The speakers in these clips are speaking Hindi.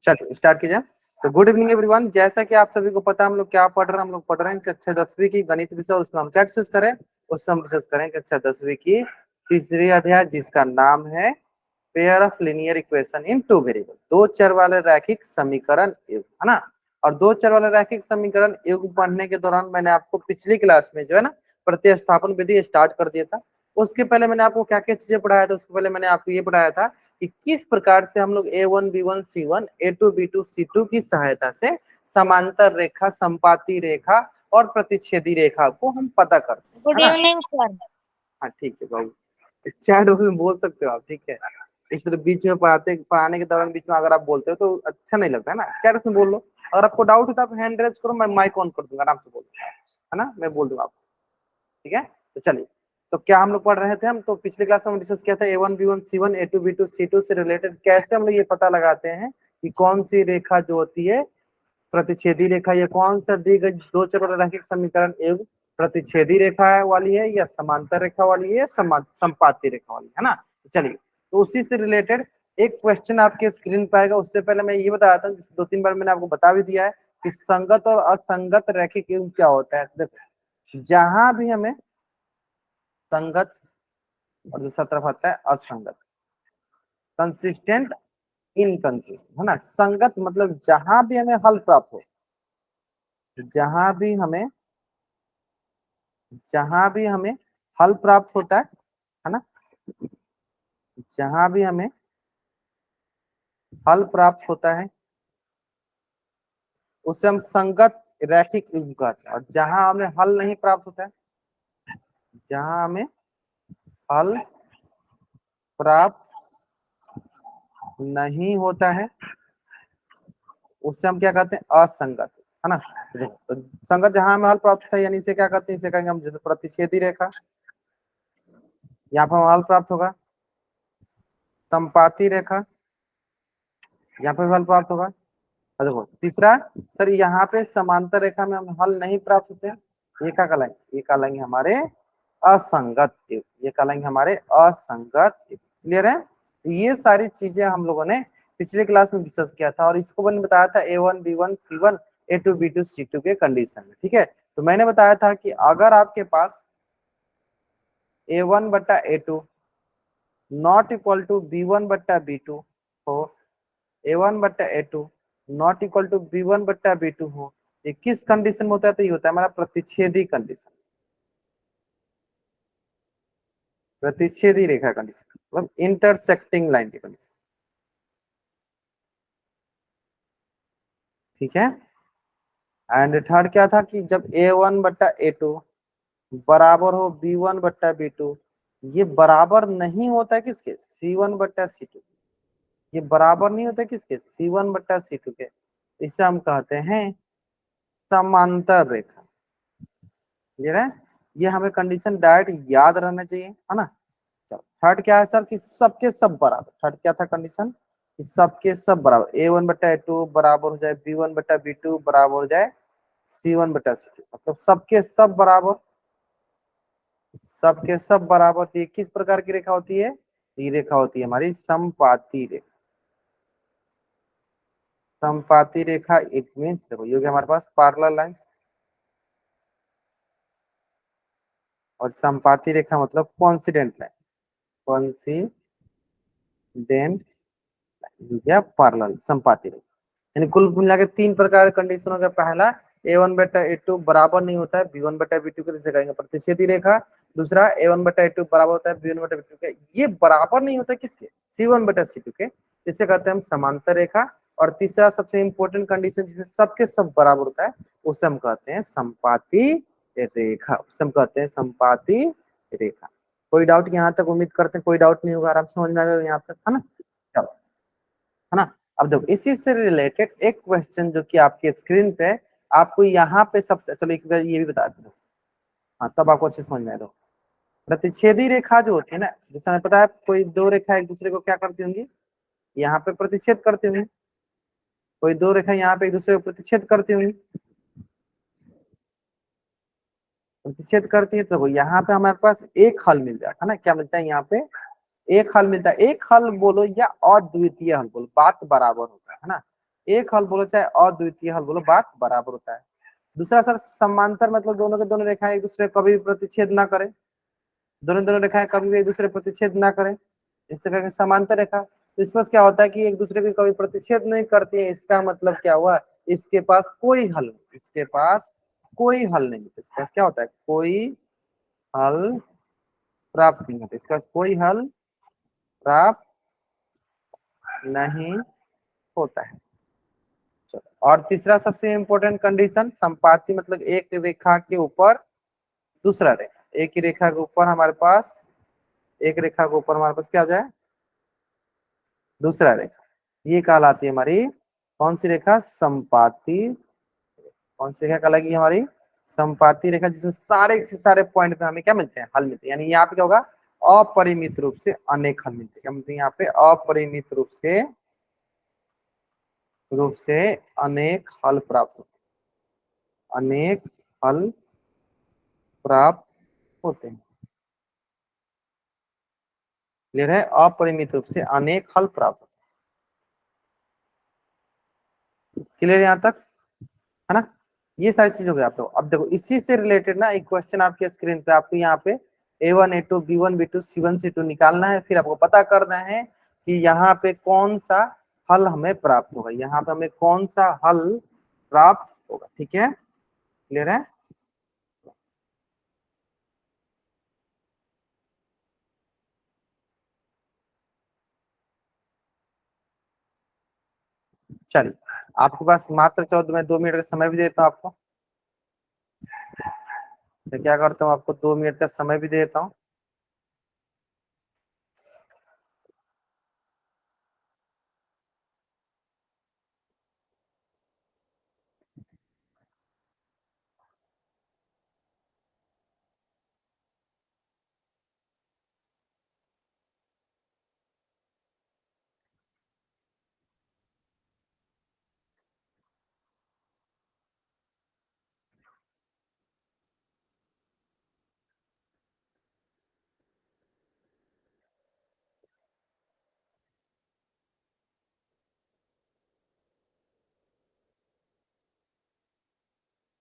चलिए स्टार्ट कीजिए। तो गुड इवनिंग एवरीवन, जैसा कि आप सभी को पता है हम लोग क्या पढ़ रहे हैं। हम लोग पढ़ रहे हैं कक्षा 10वीं की गणित विषय। उसमें हम क्या डिस्कस करें, उसमें हम डिस्कस करें कक्षा 10वीं की तीसरी अध्याय जिसका नाम है pair of linear equation in two variable, दो चर वाले रैखिक समीकरण युग, है ना। और दो चर वाले रैखिक समीकरण युग पढ़ने के दौरान मैंने आपको पिछली क्लास में जो है ना प्रतिस्थापन विधि स्टार्ट कर दिया था। उसके पहले मैंने आपको क्या क्या चीजें पढ़ाया था, उसके पहले मैंने आपको ये पढ़ाया था कि किस प्रकार से हम लोग A1 B1 C1 A2 B2 C2 की सहायता से समांतर रेखा, संपाती रेखा और प्रतिच्छेदी रेखा को हम पता करते हैं, गुड है ना। Evening sir. हाँ ठीक है बाबू, चैट में बोल सकते हो आप, ठीक है। इस तरह बीच में पढ़ाने के दौरान बीच में अगर आप बोलते हो तो अच्छा नहीं लगता है ना। चैट में बोल लो, अगर आपको डाउट हो तो आप हैंड रेज करो, मैं माइक ऑन कर दूंगा, आराम से बोल, है ना, मैं बोल दूंगा आपको, ठीक है। तो चलिए, तो क्या हम लोग पढ़ रहे थे, हम तो पिछले क्लास में डिस्कस किया था A1 B1 C1 A2 B2 C2 से रिलेटेड कैसे हम लोग ये पता लगाते हैं कि कौन सी रेखा जो होती है प्रतिच्छेदी रेखा, या कौन सा दी गई दो चर वाला रैखिक समीकरण एक प्रतिच्छेदी रेखा वाली है या समांतर रेखा वाली है, संपाती रेखा वाली है ना। चलिए, तो उसी से रिलेटेड एक क्वेश्चन आपके स्क्रीन पे आएगा। उससे पहले मैं ये बताया था, दो तीन बार मैंने आपको बता भी दिया है कि संगत और असंगत रैखिक युग्म क्या होता है। देखो, जहां भी हमें संगत और दूसरा तरफ आता है असंगत, कंसिस्टेंट, इनकंसिस्टेंट, है ना। संगत मतलब जहां भी हमें हल प्राप्त हो, जहां भी हमें जहां भी हमें हल प्राप्त होता है ना, जहां भी हमें हल प्राप्त होता है उसे हम संगत रैखिक युग्म कहते हैं। और जहां हमें हल नहीं प्राप्त होता है, जहां हमें हल प्राप्त नहीं होता है उससे हम क्या कहते हैं, असंगत, है ना। तो संगत जहां हमें हल प्राप्त होता है यानी इसे क्या कहते हैं, इसे कहेंगे हम जैसे प्रतिच्छेदी रेखा, यहाँ पर हमें हल प्राप्त होगा। संपाती रेखा, यहाँ पे हल प्राप्त होगा। और देखो तीसरा, सर यहाँ पे समांतर रेखा में हम हल नहीं प्राप्त होते हैं, ये क्या कहलाएंगे, ये कहलाएंगे हमारे असंगत युग्म, ये कहलाएंगे हमारे असंगत युग्म। क्लियर है। तो ये सारी चीजें हम लोगों ने पिछले क्लास में डिस्कस किया था, और इसको मैंने बताया था A1 B1 C1 A2 B2 C2 के कंडीशन में, ठीक है। तो मैंने बताया था कि अगर आपके पास A1 बट्टा A2 not equal to B1 बट्टा B2 हो, A1 बट्टा A2 not equal to B1 बट्टा B2 हो, ये किस कंडीशन में होता है, तो ये होता है हमारा प्रतिच्छेदी कंडीशन, प्रतिच्छेदी रेखा कंडीशन, मतलब इंटरसेक्टिंग लाइन की कंडीशन, ठीक है। एंड थर्ड क्या था कि जब A1 बट्टा A2 बराबर हो B1 बट्टा B2, ये बराबर नहीं होता है किसके, C1 बट्टा C2, ये बराबर नहीं होता है किसके, C1 बट्टा C2 के, इसे हम कहते हैं समांतर रेखा। क्लियर है। ये हमें कंडीशन डायरेक्ट याद रहना चाहिए, है ना। चलो थर्ड क्या है सर, कि सबके सब बराबर, थर्ड क्या था कंडीशन, कि सबके सब बराबर A1 बट्टा A2 बराबर हो जाए B1 बट्टा B2 बराबर हो जाए C1 बट्टा C2, मतलब सबके सब बराबर, सबके सब बराबर। तो ये किस प्रकार की रेखा होती है, ये रेखा होती है हमारी संपाती रेखा। संपाती रेखा इट मींस, देखो ये हो गया हमारे पास पैरेलल लाइंस, और संपाती रेखा मतलब कोइंसिडेंट लाइन, कोइंसिडेंट या पैरेलल संपाती रेखा। यानी कुल मिला के तीन प्रकार के कंडीशन हो गया। पहला, A1 बटा A2 बराबर नहीं होता है B1 बटा B2 के, जिसे कहेंगे प्रतिच्छेदी रेखा। दूसरा, A1 बटा A2 बराबर होता है B1 बटा B2 के, ये बराबर नहीं होता है किसके, C1 बटा C2 के, जिसे कहते हैं हम समांतर रेखा। और तीसरा सबसे इंपॉर्टेंट कंडीशन जिसमें सबके सब बराबर होता है उसे हम कहते हैं संपाती रेखा, उसे हम कहते हैं संपाती रेखा। कोई डाउट यहाँ तक, उम्मीद करते हैं कोई डाउट नहीं होगा, आराम से समझ में आ गया यहाँ तक, है ना। चलो, है ना। अब देखो इसी से रिलेटेड एक क्वेश्चन जो कि आपके स्क्रीन पे, आपको यहाँ पे सबसे, चलो एक बार ये भी बता दो, हाँ तब आपको अच्छे समझ में आए। दो प्रतिच्छेदी रेखा जो होती है ना, जैसे हमें पता है कोई दो रेखा एक दूसरे को क्या करती होंगी, यहाँ पे प्रतिच्छेद करती होंगी, कोई दो रेखा यहाँ पे एक दूसरे को प्रतिच्छेद करती होंगी, प्रतिच्छेद करती है, तो यहाँ पे हमारे पास एक हल मिल जाता है ना। क्या मिलता है यहाँ पे, एक हल मिलता है। एक हल बोलो या अद्वितीय हल बोलो, बात बराबर होता है ना। एक हल बोलो चाहे अद्वितीय हल बोलो, बात बराबर होता है। दूसरा सर समांतर मतलब दोनों के दोनों रेखाएं एक दूसरे कभी भी प्रतिच्छेद ना करें, दोनों दोनों रेखाएं कभी भी एक दूसरे प्रतिच्छेद ना करें, इससे कहेंगे समांतर रेखा। तो इसमें क्या होता है कि एक दूसरे के कभी प्रतिच्छेद नहीं करती है, इसका मतलब क्या हुआ, इसके पास कोई हल नहीं, इसके पास कोई हल नहीं, इसके पास क्या होता है, कोई हल प्राप्त नहीं होता, इसके पास कोई हल प्राप्त नहीं होता है। और तीसरा सबसे इंपॉर्टेंट कंडीशन, संपाती मतलब एक रेखा के ऊपर दूसरा रेखा, एक ही रेखा के ऊपर हमारे पास, एक रेखा के ऊपर हमारे पास क्या हो जाए, दूसरा रेखा, ये कहलाती है हमारी कौन सी रेखा, संपाती। कौन सी रेखा कहलाएगी हमारी, संपाती रेखा, जिसमें सारे के सारे पॉइंट पे हमें क्या मिलते हैं, हल मिलते हैं। यानी यहाँ पे क्या होगा, अपरिमित रूप से अनेक हल मिलते हैं। क्या मिलते हैं यहाँ पे, अपरिमित रूप से अनेक हल प्राप्त होते हैं, अनेक हल प्राप्त होते हैं। क्लियर है, अपरिमित रूप से अनेक हल प्राप्त होते हैं। क्लियर यहाँ तक, है ना। ये सारी चीज हो गई। आप तो अब देखो इसी से रिलेटेड ना एक क्वेश्चन आपके स्क्रीन पे, आपको यहाँ पे A1 A2 B1 B2 C1 C2 निकालना है, फिर आपको पता करना है कि यहाँ पे कौन सा हल हमें प्राप्त होगा, यहाँ पे हमें कौन सा हल प्राप्त होगा। ठीक है, क्लियर है। चलिए, आपके पास मात्र 14 में 2 मिनट का समय भी देता हूँ आपको, तो क्या करता हूँ, आपको 2 मिनट का समय भी देता हूँ।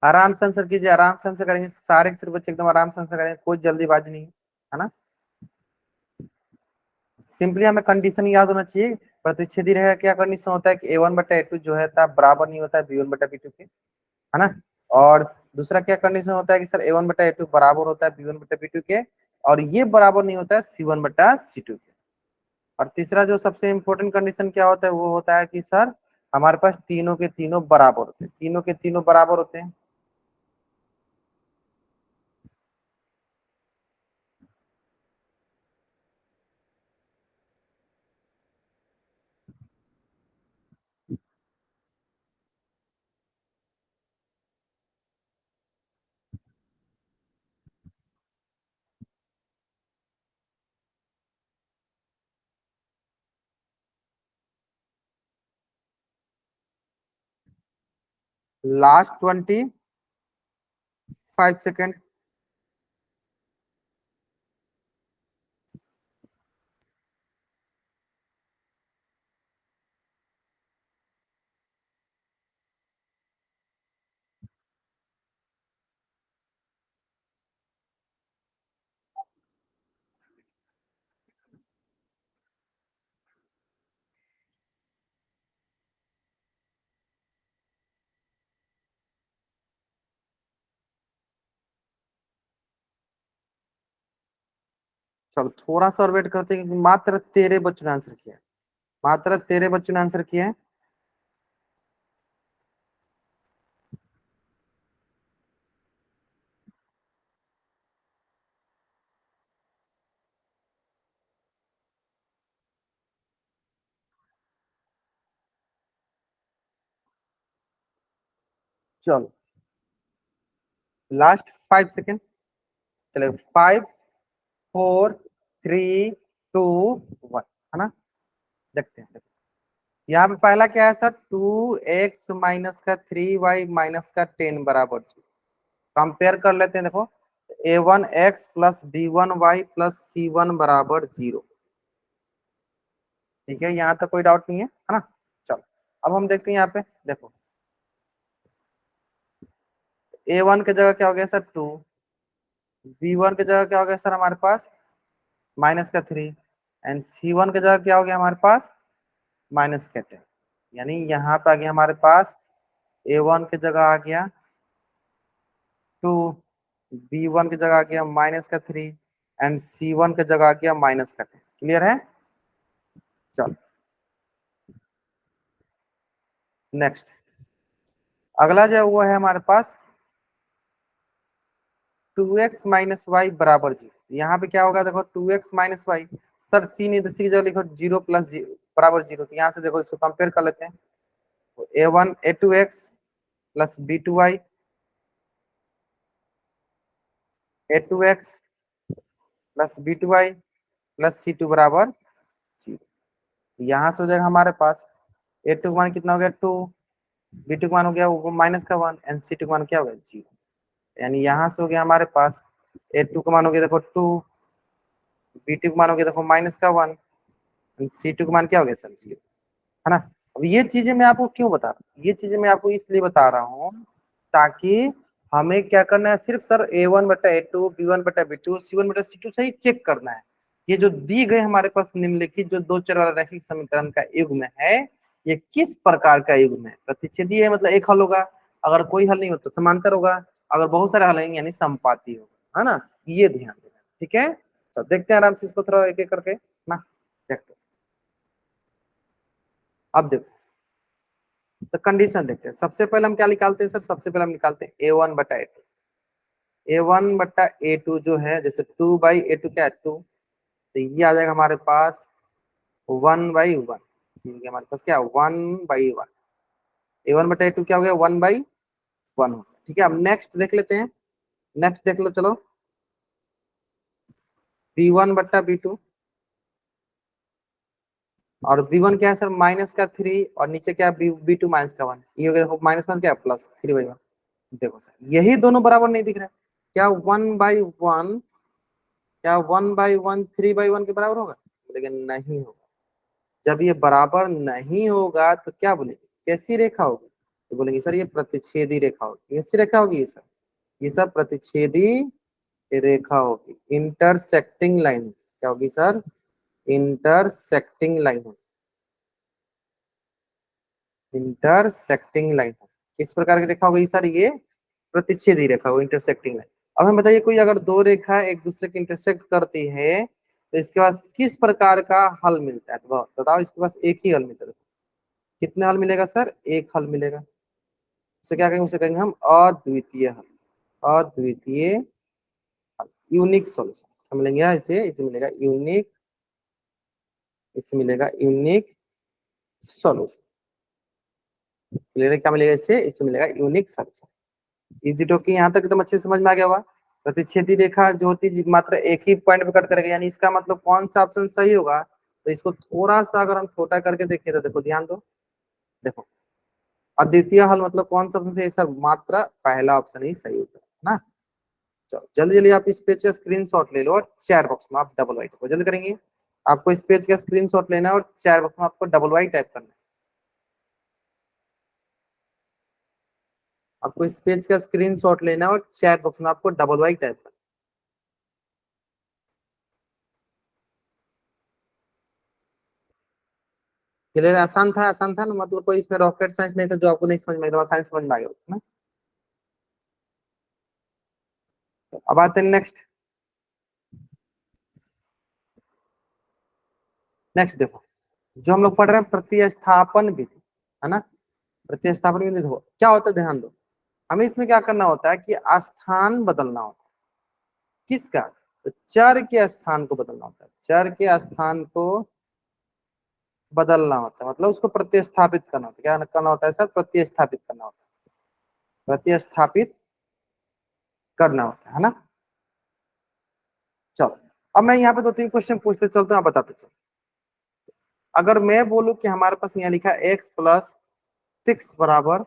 आराम से आंसर कीजिए, आराम से आंसर करेंगे, सारे के सारे बच्चे एकदम आराम से आंसर करेंगे, कोई जल्दीबाजी नहीं है ना। सिंपली हमें कंडीशन याद होना चाहिए, प्रतिच्छेदी रेखा क्या कंडीशन होता है कि A1/A2 जो है था बराबर नहीं होता है B1/B2 के, है ना। और दूसरा क्या कंडीशन होता है कि सर A1/A2 बराबर होता है B1/B2 के, और ये बराबर नहीं होता है C1/C2 के। और तीसरा जो सबसे इंपॉर्टेंट कंडीशन क्या होता है, वो होता है कि सर हमारे पास तीनों के तीनों बराबर होते हैं, तीनों के तीनों बराबर होते हैं। Last 25 second. चलो थोड़ा सा और वेट करते हैं, क्योंकि मात्र 13 बच्चों ने आंसर किया है, मात्र 13 बच्चों ने आंसर किया है। चलो लास्ट 5 सेकेंड। चलो 5 4 3 2 1, है ना। देखते हैं, यहाँ पे पहला क्या है सर, 2x - 3y - 10 बराबर 0। कंपेयर कर लेते हैं, देखो A1x + B1y + C1 बराबर 0। ठीक है, यहाँ तक कोई डाउट नहीं है ना। चलो अब हम देखते हैं यहाँ पे, देखो A1 की जगह क्या हो गया सर 2, B1 की जगह क्या हो गया सर हमारे पास -3, एंड C1 की जगह क्या हो गया हमारे पास -10। यानी यहाँ पे आ गया हमारे पास A1 की जगह आ गया 2, B1 की जगह आ गया -3, एंड C1 की जगह आ गया -10। क्लियर है? चल नेक्स्ट, अगला जो है वो है हमारे पास 2x-y बराबर 0। यहाँ पे क्या होगा देखो 2x-y, सर सी नहीं तो सी की जगह लिखो 0 + 0 बराबर 0। तो यहाँ से देखो इसको कंपेयर कर लेते हैं, तो a2x + b2y, a2x + b2y + c2 बराबर 0। यहाँ से हो जाएगा हमारे पास a2 का मान कितना हो गया 2, b2 का मान हो गया वो -1, एंड c2 का मान क्या हो गया 0। यानी यहाँ से हो गया हमारे पास a2 का मान हो गया देखो 2, b2 का मान हो गया देखो -1, एंड c2 का मान क्या हो गया सर 0, है ना। अब ये चीजें मैं आपको क्यों बता रहा हूँ, ये चीजें मैं आपको इसलिए बता रहा हूँ ताकि हमें क्या करना है, सिर्फ सर A1/A2, B1/B2, C1/C2 सही चेक करना है। ये जो दी गए हमारे पास निम्नलिखित जो दो चर वाला रैखिक समीकरण का युग्म है, ये किस प्रकार का युग्म है? प्रतिच्छेदी है मतलब एक हल होगा, अगर कोई हल नहीं हो तो समांतर होगा, अगर बहुत सारे हल हैं यानी समपाती होगा, है ना। ये ध्यान देना, ठीक है। तो देखते हैं आराम से इसको थोड़ा एक एक करके ना, देखते हैं। अब देखो तो कंडीशन देखते हैं, सबसे पहले हम क्या निकालते हैं सर, सबसे पहले हम निकालते हैं A1/A2। A1/A2 जो है, जैसे 2/A2 क्या है 2, तो ये आ जाएगा हमारे पास 1/1, क्योंकि हमारे पास क्या 1/1, A1/A2 क्या हो गया 1/1 हो गया। ठीक है, अब नेक्स्ट देख लेते हैं, नेक्स्ट देख लो चलो, B1/B2, और B1 क्या है सर -3, और नीचे क्या है B2 -1, ये हो गया देखो माइनस क्या +3/1। देखो सर यही दोनों बराबर नहीं दिख रहा है, क्या 1/1, क्या 1/1 3/1 के बराबर होगा? लेकिन नहीं होगा। जब ये बराबर नहीं होगा तो क्या बोलेंगे, कैसी रेखा होगी? तो बोलेंगे सर ये प्रतिच्छेदी रेखा होगी। कैसी रेखा होगी ये सर? ये सब प्रतिच्छेदी रेखा होगी, इंटरसेक्टिंग लाइन। क्या होगी सर? इंटरसेक्टिंग लाइन होगी, इंटरसेक्टिंग लाइन होगी। किस प्रकार की रेखा होगी सर? ये प्रतिच्छेदी रेखा हो, इंटरसेक्टिंग लाइन। अब हम बताइए, कोई अगर दो रेखा एक दूसरे के इंटरसेक्ट करती है तो इसके पास किस प्रकार का हल मिलता है? तो बताओ, इसके पास एक ही हल मिलता है। कितने हल मिलेगा सर? एक हल मिलेगा। उसे क्या कहेंगे? उसे कहेंगे हम अद्वितीय हल, अद्वितीय हल, यूनिक सॉल्यूशन। क्या मिलेंगे इसे? इसे मिलेगा यूनिक, इसे मिलेगा यूनिक सॉल्यूशन। क्लियर है? क्या मिलेगा इससे? इसे मिलेगा यूनिक सॉल्यूशन। इजी टॉकी यहाँ तक एकदम अच्छे से समझ में आ गया होगा। प्रतिच्छेदी रेखा जो होती है मात्र एक ही पॉइंट पे कट करेगा, यानी इसका मतलब कौन सा ऑप्शन सही होगा? तो इसको थोड़ा सा अगर हम छोटा करके देखें तो देखो, ध्यान दो, देखो अद्वितीय हल मतलब कौन सा ऑप्शन सही है सर? मात्र पहला ऑप्शन ही सही होता है ना। चलो जल्दी जल्दी आप इस पेज का स्क्रीनशॉट ले लो और चैट बॉक्स में आप डबल वाई को जल्दी करेंगे। आपको इस पेज का स्क्रीनशॉट लेना है और चैट बॉक्स में आपको डबल वाई टाइप करना है। आपको इस पेज का स्क्रीनशॉट लेना है और चैट बॉक्स में आपको डबल वाई टाइप करना है। क्लियर? आसान था, आसान था ना, मतलब कोई इसमें रॉकेट साइंस नहीं था जो आपको नहीं समझ में आया, साइंस समझ में आ गया ना। तो अब आते हैं नेक्स्ट, नेक्स्ट देखो, जो हम लोग पढ़ रहे हैं प्रतिस्थापन विधि, है ना। प्रतिस्थापन विधि देखो क्या होता है, ध्यान दो। हमें इसमें क्या करना होता है कि स्थान बदलना होता है। किसका? तो चर के स्थान को बदलना होता है, चर के स्थान को बदलना होता है, मतलब उसको प्रतिस्थापित करना होता है। क्या करना होता है सर? प्रतिस्थापित करना होता है, प्रतिस्थापित करना होता है ना। चलो अब मैं यहाँ पे दो तीन क्वेश्चन पूछते चलते हैं, आप बताते चलो। अगर मैं बोलूं कि हमारे पास यहाँ लिखा है x + 6 बराबर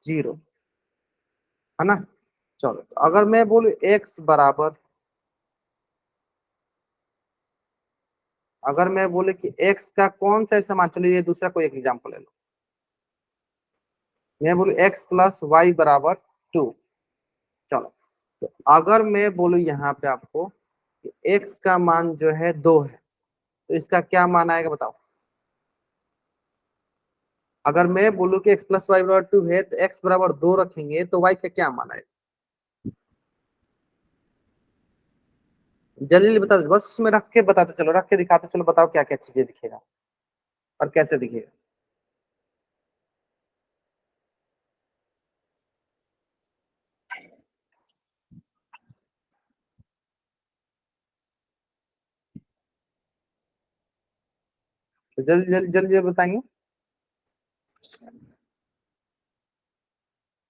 0, है ना। चलो तो अगर मैं बोलूं x बराबर, अगर मैं बोले कि x का कौन सा ऐसा मान, चलिए ये दूसरा कोई एक एग्जाम्पल ले लो, मैं बोलू x प्लस वाई बराबर 2। चलो, तो अगर मैं बोलू यहाँ पे आपको कि x का मान जो है 2 है, तो इसका क्या मान आएगा बताओ। अगर मैं बोलूँ कि x प्लस वाई बराबर 2 है, तो x बराबर 2 रखेंगे तो y का क्या मान आएगा, जल्दी बता दो, बस उसमें रख के बताते चलो, रख के दिखाते चलो, बताओ क्या क्या चीजें दिखेगा और कैसे दिखेगा। तो जल्दी जल्दी जल्दी बताएंगे।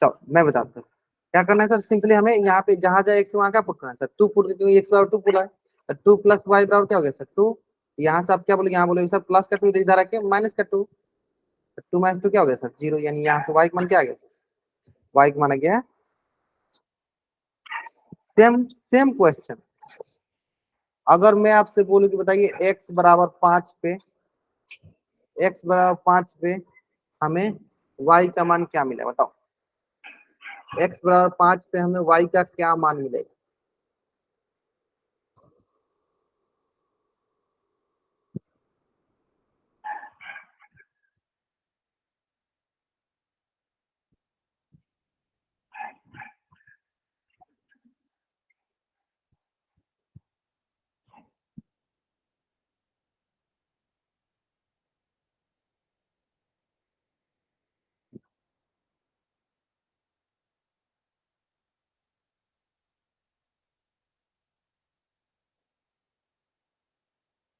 तो मैं बताता हूँ क्या करना है सर, सिंपली हमें यहाँ पे जहां जाए एक्स वहां क्या पुट करना है सर, 2 पुट, क्योंकि एक्स बराबर 2 पुट है, 2 प्लस वाई बराबर क्या हो गया सर 2। यहाँ से आप क्या बोलोगे, यहाँ बोलोगे सर प्लस का 2 इधर आके माइनस का 2, 2 माइनस 2 क्या हो गया सर 0, यानी यहाँ से वाई का मान क्या आ गया सर, वाई का मान आ गया। सेम सेम क्वेश्चन, अगर मैं आपसे बोलूं कि बताइए एक्स बराबर 5 पे, एक्स बराबर 5 पे हमें वाई का मान क्या मिला बताओ, एक्स बराबर 5 पे हमें वाई का क्या मान मिलेगा।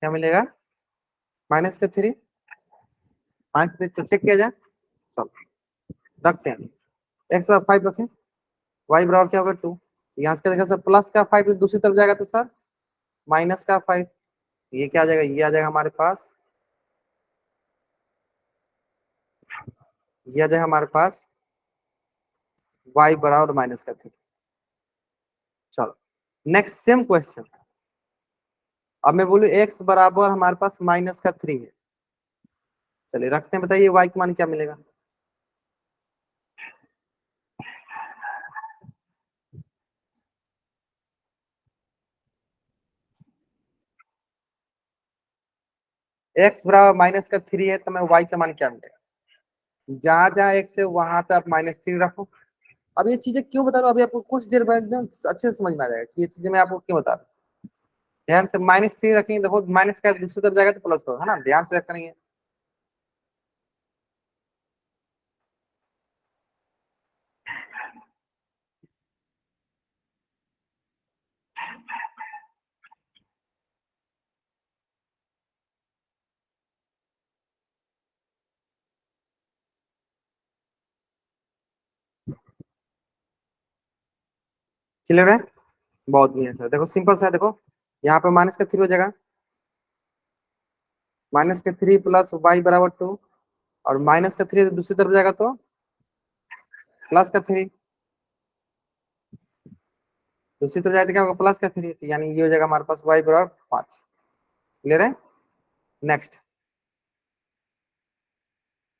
क्या मिलेगा, माइनस का 3, माइनस तो चेक किया जाए। चलो रखते हैं, एक्स बराबर 5 रखें, वाई बराबर क्या होगा 2, यहाँ से क्या देखा सर प्लस का 5 दूसरी तरफ जाएगा तो सर माइनस का 5, ये क्या आ जाएगा, ये आ जाएगा हमारे पास, ये आ जाएगा हमारे पास वाई बराबर माइनस का 3। चलो नेक्स्ट सेम क्वेश्चन, अब मैं बोलूँ एक्स बराबर हमारे पास माइनस का 3 है, चलिए रखते हैं, बताइए वाई का मान क्या मिलेगा। एक्स बराबर माइनस का 3 है, तो मैं वाई का मान क्या मिलेगा, जहां जहां एक्स है वहां पे आप -3 रखो। अब ये चीजें क्यों बता रहा हूँ, अभी आपको कुछ देर बाद एकदम अच्छे से समझ में आ जाएगा कि ये चीजें मैं आपको क्यों बता रहा हूँ। ध्यान से -3 रखेंगे, देखो माइनस का दूसरी तरफ जाएगा तो प्लस होगा, है ना, ध्यान से रखेंगे। क्लियर है, बहुत नहीं है सर, देखो सिंपल सा है, देखो यहाँ पे माइनस का 3 हो जाएगा, माइनस का 3 प्लस वाई बराबर 2, और माइनस का 3 दूसरी तरफ जाएगा तो प्लस का 3, दूसरी तरफ जाएगा तो क्या होगा प्लस का 3, यानी ये हो जाएगा हमारे पास वाई बराबर 5। क्लियर है। नेक्स्ट,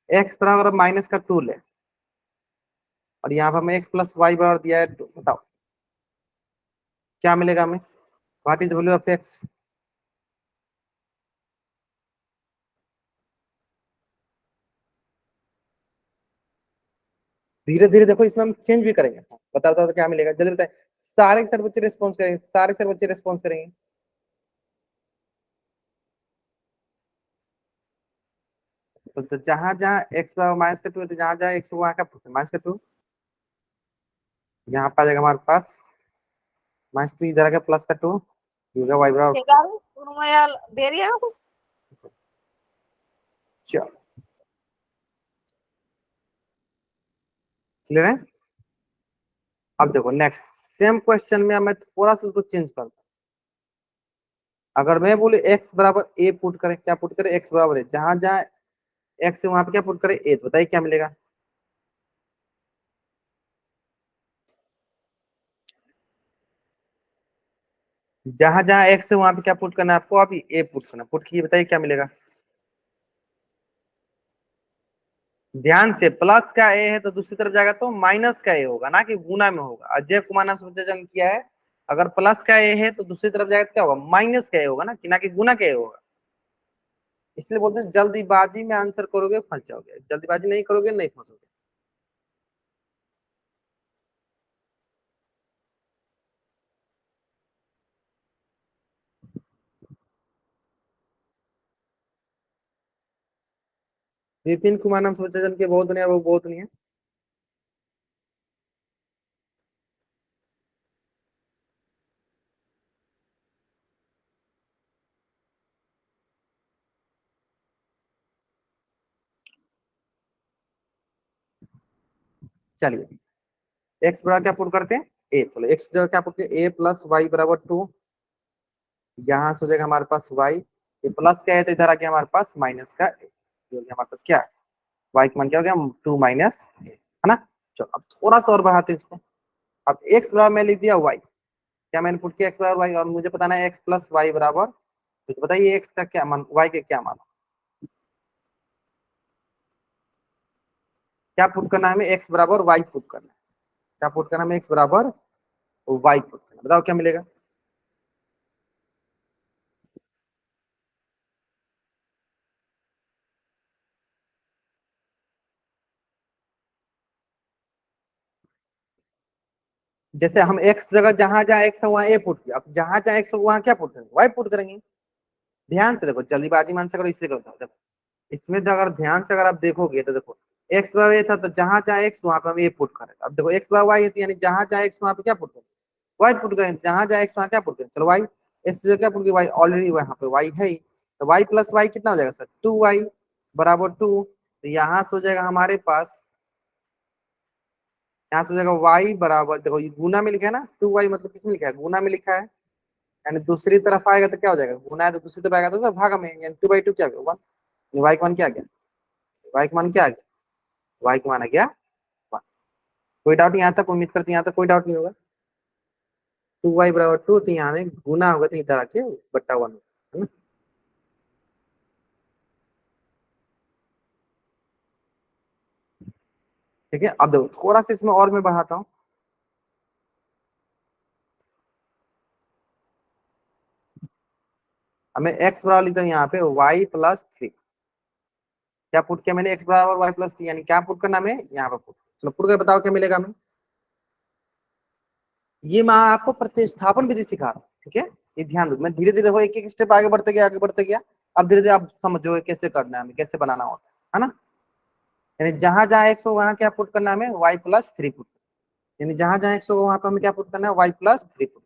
एक्स बराबर माइनस का 2 ले, और यहाँ पर हमें एक्स प्लस वाई बराबर दिया है 2, बताओ क्या मिलेगा हमें, what is value of x. धीरे धीरे देखो, इसमें हम चेंज भी करेंगे, बता बता क्या मिलेगा जल्दी बताए, सारे के सारे बच्चे रिस्पॉन्स करेंगे, सारे के सारे बच्चे रिस्पॉन्स करेंगे। तो जहां जहां एक्स माइनस का 2 है, तो जहां जहां एक्स वहां का -2, यहाँ पे आ जाएगा हमारे पास -2, इधर आ गया प्लस का 2, ये होगा वाई बराबर 2। चलो क्लियर है। अब देखो नेक्स्ट सेम क्वेश्चन में मैं थोड़ा सा उसको चेंज करता हूँ, अगर मैं बोले एक्स बराबर ए पुट करें, क्या पुट करें, एक्स बराबर ए, जहां जहां एक्स है वहां पे क्या पुट करें ए, तो बताइए क्या मिलेगा। जहां जहां एक्स है वहां पे क्या पुट करना है आपको, अभी ए पुट करना, पुट कीजिए, बताइए क्या मिलेगा। ध्यान से, प्लस का ए है तो दूसरी तरफ जाएगा तो माइनस का ए होगा, ना कि गुना में होगा। अजय कुमार ने सब्जेक्शन किया है, अगर प्लस का ए है तो दूसरी तरफ जाएगा तो क्या होगा, माइनस का ए होगा, ना कि ना कि गुना का ए होगा। इसलिए बोलते हैं जल्दीबाजी में आंसर करोगे फंस जाओगे, जल्दीबाजी नहीं करोगे नहीं फंसोगे। विपिन कुमार नाम सब्जेक्शन के बहुत दुनिया, वो बहुत दुनिया। चलिए, एक्स बराबर क्या पुट करते हैं, ए, चलो एक्स जगह क्या पुट करते हैं, ए प्लस वाई बराबर 2। यहाँ से हो जाएगा हमारे पास वाई, ये प्लस का है तो इधर आ गया हमारे पास माइनस का ए, जो कि हमारे पास क्या है, वाई का मान क्या हो गया, 2 माइनस ए, है ना। चलो अब थोड़ा सा और बढ़ाते हैं इसको। अब एक्स बराबर मैं लिख दिया वाई, क्या मैंने पुट किया एक्स बराबर वाई, और मुझे बताना है एक्स प्लस वाई बराबर, तो बताइए एक्स का क्या मान, वाई का क्या मान। क्या पुट करना है हमें, एक्स बराबर वाई पुट करना है। क्या पुट करना है हमें, एक्स बराबर वाई पुट करना है। बताओ क्या मिलेगा। जैसे हम एक्स जगह जहां जहां एक्स है वहां ए पुट किया, अब जहां जहां एक्स हो वहां क्या पुट करेंगे, वाई पुट करेंगे। ध्यान से देखो, जल्दीबाजी मान से करो, इसलिए करो, देखो इसमें जो अगर ध्यान से अगर आप देखोगे तो देखो, एक्स बाय ए था तो जहां जहां एक्स वहां पे हम ए पुट करें। अब देखो एक्स बाय वाई है तो यानी जहां जहां एक्स वहां पे क्या पुट करें, वाई पुट करें, जहां जहां एक्स वहां क्या पुट करें, चलो वाई, एक्स जगह क्या पुट की, वाई ऑलरेडी वहां पे वाई है ही, तो वाई प्लस वाई कितना हो जाएगा सर, 2 वाई बराबर 2। तो यहाँ से हो जाएगा हमारे पास, यहाँ से हो जाएगा वाई बराबर, देखो ये गुना में लिखा है ना, 2 वाई मतलब किसमें लिखा है, गुना में लिखा है, यानी दूसरी तरफ आएगा तो क्या हो जाएगा, गुना है तो दूसरी तरफ आएगा तो सर भागा में, यानी 2/2 क्या होगा, 1। वाई का मान क्या आ गया, वाई का मान क्या आ गया, वाई का मान आ गया 1। कोई डाउट नहीं, यहाँ तक उम्मीद करते हैं, यहाँ तक कोई डाउट नहीं होगा। 2 वाई बराबर 2, तो यहाँ से गुना होगा तो इधर आके बट्टा 1 है ना। ठीक है, अब देखो थोड़ा सा इसमें और मैं बढ़ाता हूँ। हमें एक्स बराबर लिखता हूँ यहाँ पे y+3। क्या पुट किया मैंने, एक्स बराबर y+3, यानी क्या पुट करना हमें यहाँ पे पुट, चलो पुट कर बताओ क्या मिलेगा हमें। ये मैं आपको प्रतिस्थापन विधि सिखा रहा हूँ, ठीक है। ये ध्यान दो, मैं धीरे धीरे देखो एक एक स्टेप आगे बढ़ते गया, आगे बढ़ते गया। अब धीरे धीरे आप समझोगे कैसे करना है हमें, कैसे बनाना होता है ना। यानी जहां जहां एक्स हो वहां क्या पुट करना है हमें, y+3 पुट, यानी जहां जहां एक्स हो वहां पे हमें क्या पुट करना है, y+3 पुट।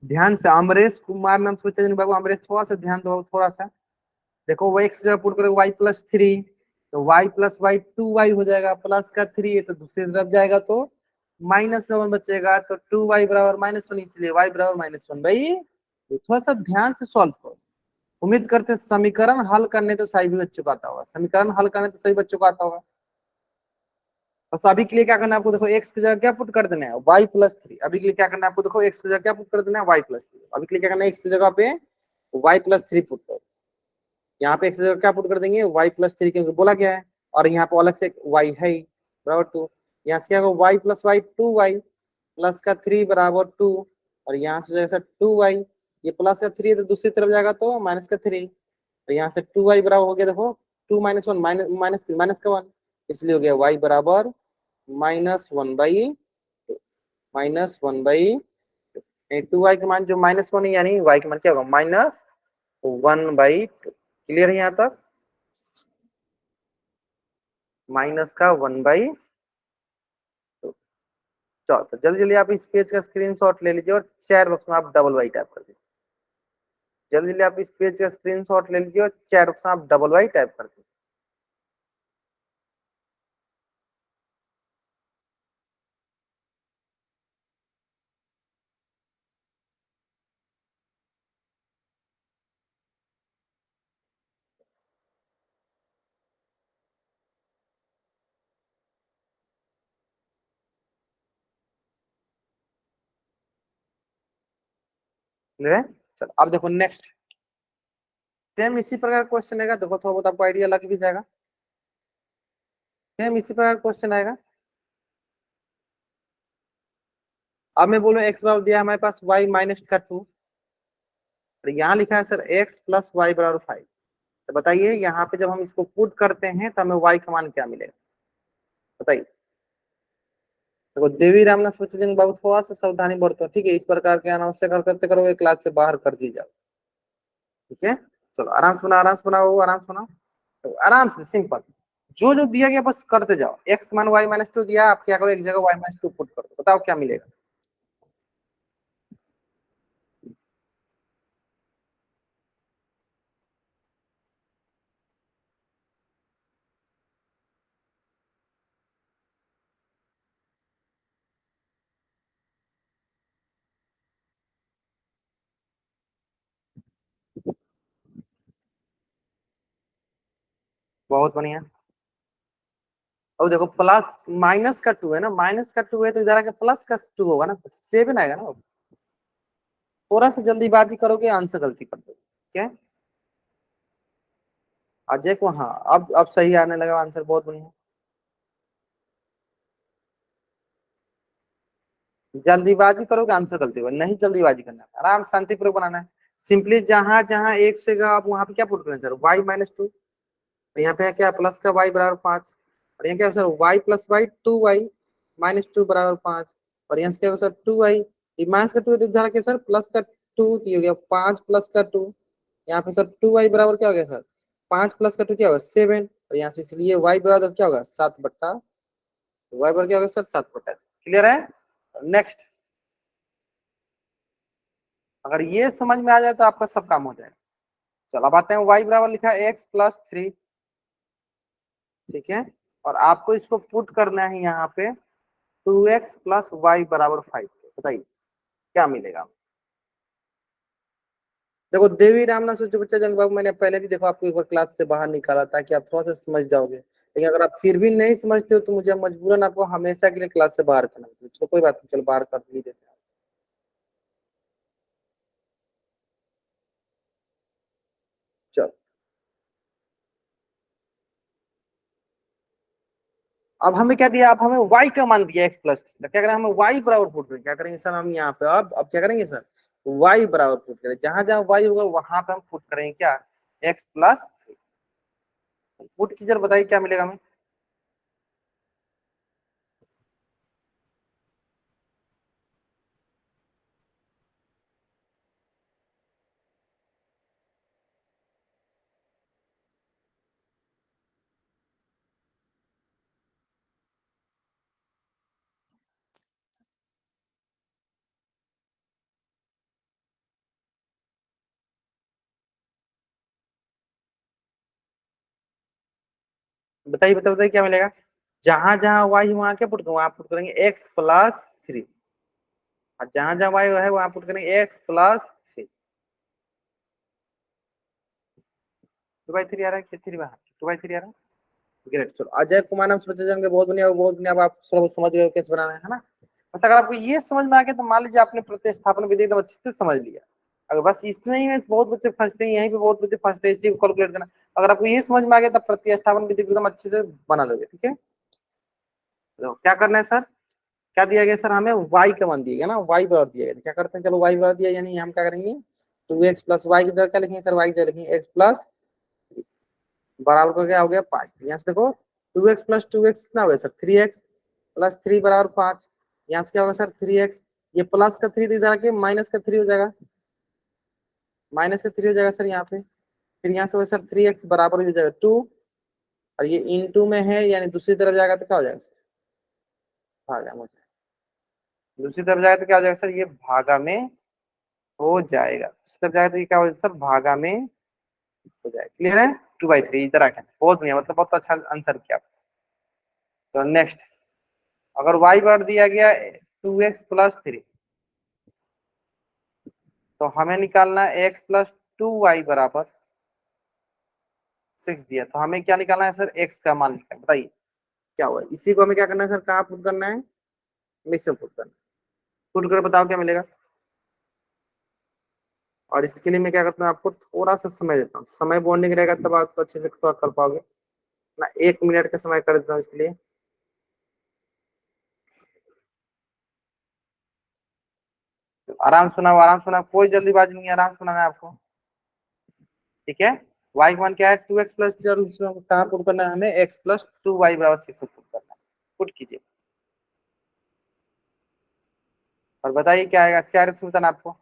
ध्यान से, अमरेश कुमार नाम सोचे बाबू, अमरेश थोड़ा सा ध्यान दो, थोड़ा सा देखो, वो एक्स जगह पुट करोगे y+3, तो y+y 2y हो जाएगा, प्लस का 3 है तो दूसरी तरफ जाएगा तो माइनस का 1 बचेगा, तो 2y बराबर -1, इसलिए y बराबर -1 भाई। तो थोड़ा सा ध्यान से सॉल्व करो। उम्मीद करते हैं समीकरण हल करने तो सभी बच्चों को आता होगा, समीकरण हल करने तो सभी बच्चों को आता होगा। बस अभी के लिए क्या करना है आपको, देखो एक्स की जगह क्या पुट कर देना है, y+3। अभी के लिए क्या करना है आपको, देखो एक्स की जगह क्या पुट कर देना है, y+3। अभी के लिए क्या करना है, एक्स की जगह पे y+3 पुट करो। यहाँ पे एक्स की जगह क्या पुट कर देंगे, y+3, क्योंकि बोला गया है, और यहाँ पे अलग से y है ही, बराबर 2। यहाँ से क्या होगा, y+y 2y, प्लस का 3 बराबर 2, और यहाँ से जैसा 2y, ये प्लस का 3 है तो दूसरी तरफ जाएगा तो माइनस का 3, तो यहाँ से 2y बराबर हो गया, देखो 2 - 1 माइनस का 1, इसलिए हो गया y बराबर -1/, 2y का मान जो -1 है, यानी y का मान क्या होगा, -1/2। क्लियर है यहाँ तक, माइनस का 1/2। चलो तो जल्दी जल्दी आप इस पेज का स्क्रीनशॉट ले लीजिए और चैट बॉक्स में आप डबल वाई टाइप कर दीजिए। जल्दी जल्दी आप इस पेज का स्क्रीनशॉट ले लीजिए और चैट बॉक्स में आप डबल वाई टाइप कर दीजिए। क्लियर है? चलो अब देखो नेक्स्ट, सेम इसी प्रकार क्वेश्चन आएगा, देखो थोड़ा बहुत आपको आइडिया लग भी जाएगा। सेम इसी प्रकार क्वेश्चन आएगा। अब मैं बोलूँ एक्स बराबर दिया हमारे पास y माइनस का 2, और यहाँ लिखा है सर x प्लस वाई बराबर 5। तो बताइए यहाँ पे जब हम इसको पुट करते हैं तो हमें y का मान क्या मिलेगा, बताइए। देखो देवी रामनाथ बच्चन बाबू थोड़ा सा सावधानी बरतो, ठीक है? इस प्रकार के अनावश्यक हरकतें करोगे क्लास से बाहर कर दी जाओ, ठीक है? चलो आराम से बनाओ, आराम से बनाओ, आराम से बनाओ, तो आराम से सिंपल जो जो दिया गया बस करते जाओ। एक्स मान वाई माइनस टू दिया, आप क्या करो एक जगह वाई माइनस टू पुट कर दो, बताओ क्या मिलेगा। बहुत बढ़िया। और देखो प्लस माइनस का 2 है ना, माइनस का 2 है तो इधर आके प्लस का 2 होगा ना, 7 आएगा ना। थोड़ा सा जल्दीबाजी करोगे आंसर गलती कर दो, क्या? अजय को, हाँ अब सही आने लगा आंसर, बहुत बढ़िया। जल्दीबाजी करोगे आंसर गलती होगा, नहीं जल्दीबाजी करना है, आराम शांतिपूर्वक बनाना है। सिंपली जहां जहां एक से आप वहां पे क्या पुट करें सर, वाई माइनस टू, और यहाँ पे है क्या प्लस का वाई बराबर 5, और यहाँ क्या है sir y plus y 2y minus 2 बराबर 5, और यहाँ से क्या होगा सर 2y, माइनस का 2 इधर के सर प्लस का 2 हो गया 5 प्लस का 2, यहाँ पे सर 2y बराबर क्या हो गया सर 5 प्लस का 2 क्या होगा 7, और यहाँ से इसलिए y बराबर क्या होगा 7/, वाई बराबर क्या होगा सर 7/। क्लियर है? नेक्स्ट, अगर ये समझ में आ जाए तो आपका सब काम हो जाएगा। चलो अब आते हैं, y बराबर लिखा है x प्लस 3, ठीक है? और आपको इसको पुट करना है यहाँ पे 2x प्लस वाई बराबर 5, बताइए क्या मिलेगा। देखो देवी रामनाथ सोचो बच्चा जन बाबू, मैंने पहले भी देखो आपको एक बार क्लास से बाहर निकाला था कि आप थोड़ा सा समझ जाओगे, लेकिन अगर आप फिर भी नहीं समझते हो तो मुझे मजबूरन आपको हमेशा के लिए क्लास से बाहर करना है। तो कोई बात नहीं, चलो बाहर कर ही देते हैं। चलो अब हमें क्या दिया, अब हमें y का मान दिया x प्लस 3, क्या करें हमें y बराबर पुट करें, क्या करेंगे सर हम यहाँ पे अब क्या करेंगे सर, y बराबर पुट करें, जहां जहां y होगा वहां पे हम पुट करेंगे क्या, x प्लस 3। पुट कीजिए, बताइए क्या मिलेगा हमें। बताइए बताइए बताइए क्या मिलेगा। जहां जहां y वहां क्या पुट करेंगे, वहां पुट करेंगे x प्लस 3, और जहां जहां y है वहां पुट करेंगे x प्लस 3। 2/3 आ रहा है कि 3 बाहर, 2/3 आ रहा है। ग्रेट, चलो अजय कुमार नाम से बच्चे जान के बहुत बढ़िया, बहुत बढ़िया। अब आप सब समझ गए हो कैसे बनाना है ना। बस अगर आपको ये समझ में आ गया तो मान लीजिए आपने प्रतिस्थापन विधि एकदम अच्छे से समझ लिया। अगर बस इतने ही में बहुत बच्चे फंसते हैं, यहीं पे बहुत बच्चे फंसते हैं, इसी को कैलकुलेट करना। अगर आपको ये समझ में आ गया तब प्रतिस्थापन विधि को एकदम अच्छे से बना लोगे, ठीक है? तो क्या करना है सर, क्या दिया गया सर हमें, y का मान दिया गया ना, y बराबर दिया गया, तो क्या करते हैं, चलो y बराबर दिया यानी हम क्या करेंगे 2x प्लस वाई की जगह क्या लिखेंगे सर, y की जगह लिखेंगे x प्लस बराबर को क्या हो गया 5। यहाँ से देखो 2x प्लस 2x कितना हो गया सर 3x प्लस 3 बराबर 5। यहाँ से क्या होगा सर 3x, ये प्लस का 3 इधर आके माइनस का 3 हो जाएगा, माइनस का 3 हो जाएगा सर यहाँ पे। फिर यहाँ से होगा सर 3x बराबर हो जाएगा 2, और ये इन 2 में है यानी दूसरी तरफ जाएगा तो क्या हो जाएगा सर, भागा में। दूसरी तरफ जाएगा तो क्या हो जाएगा सर, ये भागा में हो जाएगा, दूसरी तरफ जाएगा तो ये क्या हो जाएगा सर, भागा में हो जाएगा। क्लियर है? 2/3 इधर आके, बहुत बढ़िया, मतलब बहुत अच्छा आंसर किया। तो नेक्स्ट, अगर y बार दिया गया 2x प्लस 3, तो हमें निकालना है x प्लस 2y बराबर 6 दिया, तो हमें क्या निकालना है सर, x का मान निकालना, बताइए क्या हुआ। इसी को हमें क्या करना है सर, कहाँ पुट करना है, मिस में पुट करना है। पुट कर बताओ क्या मिलेगा। और इसके लिए मैं क्या करता हूँ, आपको थोड़ा सा समय देता हूँ, समय बॉन्डिंग रहेगा तब आप तो अच्छे से सॉल्व कर पाओगे ना। 1 मिनट का समय कर देता हूँ इसके लिए। तो आराम सुना, कोई जल्दीबाजी नहीं है, आराम सुना है आपको। ठीक है। वाई का मान क्या है, 2x+3, और उसमें कहाँ पुट करना है हमें, x+2y बराबर 6 पुट करना है। पुट कीजिए और बताइए क्या आएगा, क्या रिस्क बताना आपको।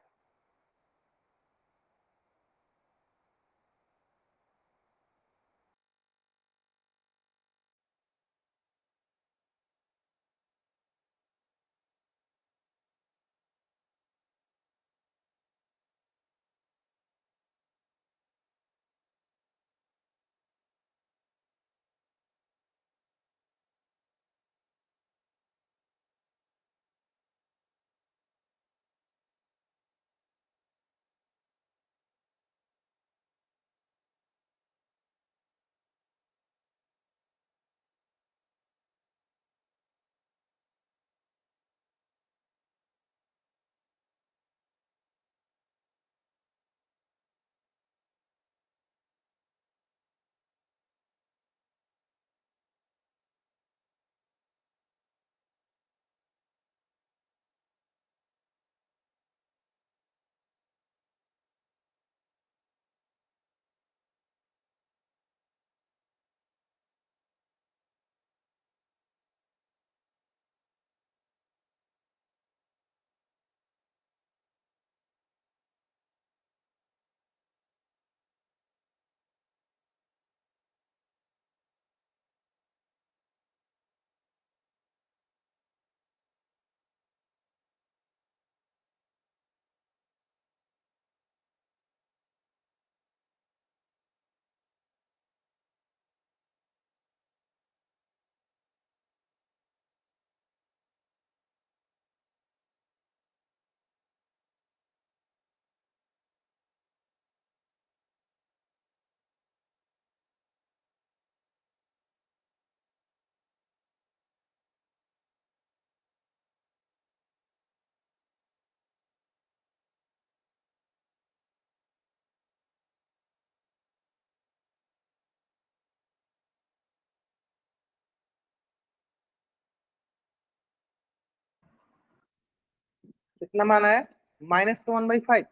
कितना माना है, -1/5।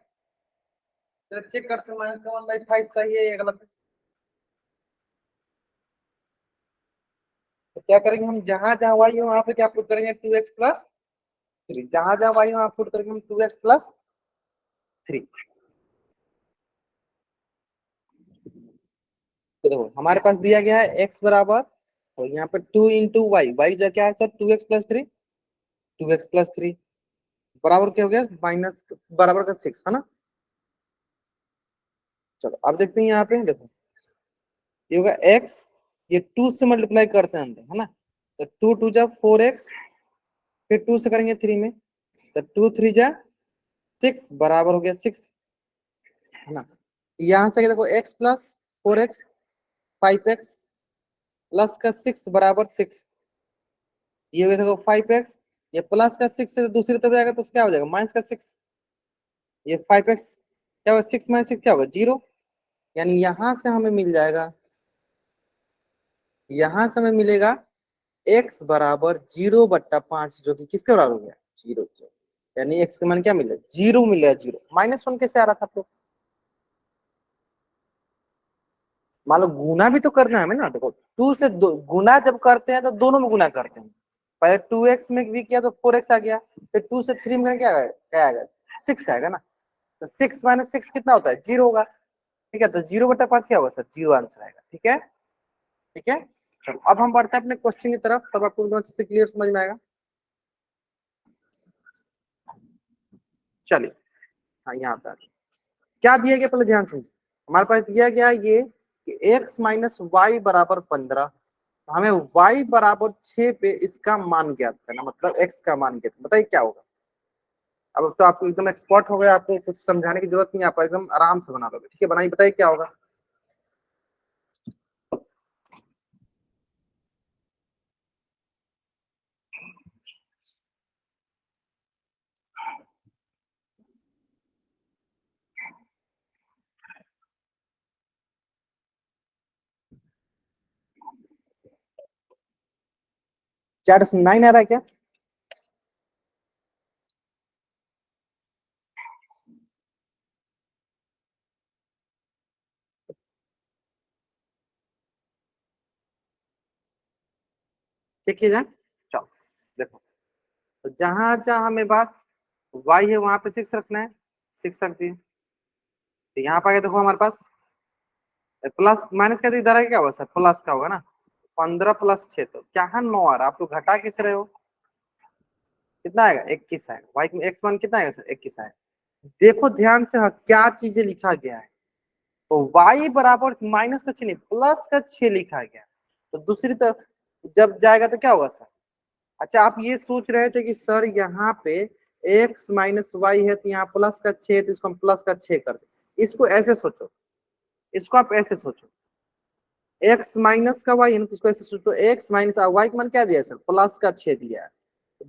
चलो चेक करते हैं, -1/5 सही है या गलत है। तो क्या करेंगे हम, जहां जहां वाई हो वहां पे क्या पुट करेंगे, 2x+3, जहां जहां वाई हो वहां पुट करेंगे हम 2x+3। तो देखो हमारे पास दिया गया है x बराबर, और यहाँ पे 2 × y, जो क्या है सर, 2x+3, 2x+3 बराबर क्या हो गया, माइनस बराबर का 6 है ना। चलो अब देखते हैं यहाँ पे, देखो ये होगा x, ये 2 से मल्टीप्लाई करते हैं अंदर, है ना। तो 2 × 2 = 4x, फिर 2 से करेंगे 3 में, तो 2 × 3 = 6 बराबर हो गया 6, है ना। यहाँ से देखो x+4x, 5x प्लस का 6 बराबर 6, ये हो गया देखो 5x, ये प्लस का 6 से दूसरी तरफ जाएगा तो क्या हो जाएगा, -6, ये 5x क्या होगा, 6 - 6 क्या होगा, 0। यानी यहां से हमें मिल जाएगा, यहां से हमें मिलेगा x बराबर 0/5, जो कि किसके बराबर हो गया, 0 के। यानी x का मान क्या मिला, 0 मिलेगा, 0। -1 कैसे आ रहा था आपको, मान लो गुना भी तो करना है हमें ना। देखो 2 से गुना जब करते हैं तो दोनों में गुना करते हैं, पहले 2x में भी किया तो 4x आ गया, फिर 2 से 3 में क्या आएगा, 6 आएगा ना। तो 6 - 6 कितना होता है, 0 होगा। ठीक है, तो 0/5 क्या होगा सर, 0 आंसर आएगा। ठीक है, ठीक है। चलो अब हम बढ़ते हैं अपने क्वेश्चन की तरफ, तब आपको एकदम अच्छे से क्लियर समझ में आएगा। चलिए, हाँ यहाँ पे क्या दिया गया, पहले ध्यान समझिए। हमारे पास दिया गया ये कि x - y = 15, हमें y बराबर 6 पे इसका मान ज्ञात करना, मतलब x का मान ज्ञात। बताइए क्या होगा। अब तो आपको एकदम एक्सपर्ट हो गए, आपको कुछ समझाने की जरूरत नहीं, आप एकदम आराम से बना लोगे। ठीक है, बनाइए, बताइए क्या होगा। चैट उसमें 9 आ रहा है क्या? देखिए जाए, चलो देखो, तो जहां जहां हमें पास y है वहां पे 6 रखना है, 6 रख दिए। तो यहाँ पर आगे देखो हमारे पास प्लस माइनस का तो इधर आगे क्या होगा सर, प्लस का होगा ना। 15 + 6, तो क्या है 9 आ रहा है, आप लोग घटा किस रहे हो, कितना आएगा 21 आएगा। वाई में x मान कितना आएगा सर, 21 आएगा। देखो ध्यान से, हाँ क्या चीजें लिखा गया है, तो y बराबर माइनस का 6 नहीं प्लस का 6 लिखा गया। तो दूसरी तरफ जब जाएगा तो क्या होगा सर। अच्छा आप ये सोच रहे थे कि सर यहाँ पे x माइनस वाई है तो यहाँ प्लस का 6 तो इसको हम प्लस का 6 कर दे, इसको ऐसे सोचो, इसको आप ऐसे सोचो, x माइनस का y है ना, तो इसको ऐसे सोचो x माइनस y का मान क्या दिया है सर, प्लस का 6 दिया है,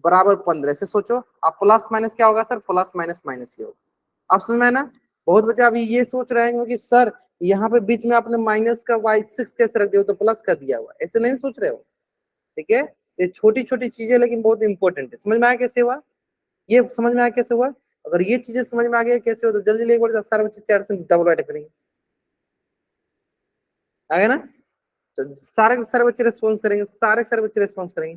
बराबर 15 से सोचो। अब प्लस माइनस क्या होगा सर, प्लस माइनस माइनस ही होगा। आप समझ में है ना। बहुत बच्चे अभी ये सोच रहे हैं कि सर यहाँ पे बीच में आपने माइनस का y6 कैसे रख दिया, तो प्लस का दिया हुआ, ऐसे नहीं सोच रहे हो। ठीक है, ये छोटी छोटी चीजें लेकिन बहुत इंपॉर्टेंट है। समझ में आया कैसे हुआ, ये समझ में आया कैसे हुआ। अगर ये चीजें समझ में आ गया कैसे हो, तो जल्दी एक बार सारे बच्चे चैट से डबल राइट करेंगे, आ गया ना। तो सारे सारे बच्चे रिस्पॉन्स करेंगे, सारे बच्चे रिस्पॉन्स करेंगे।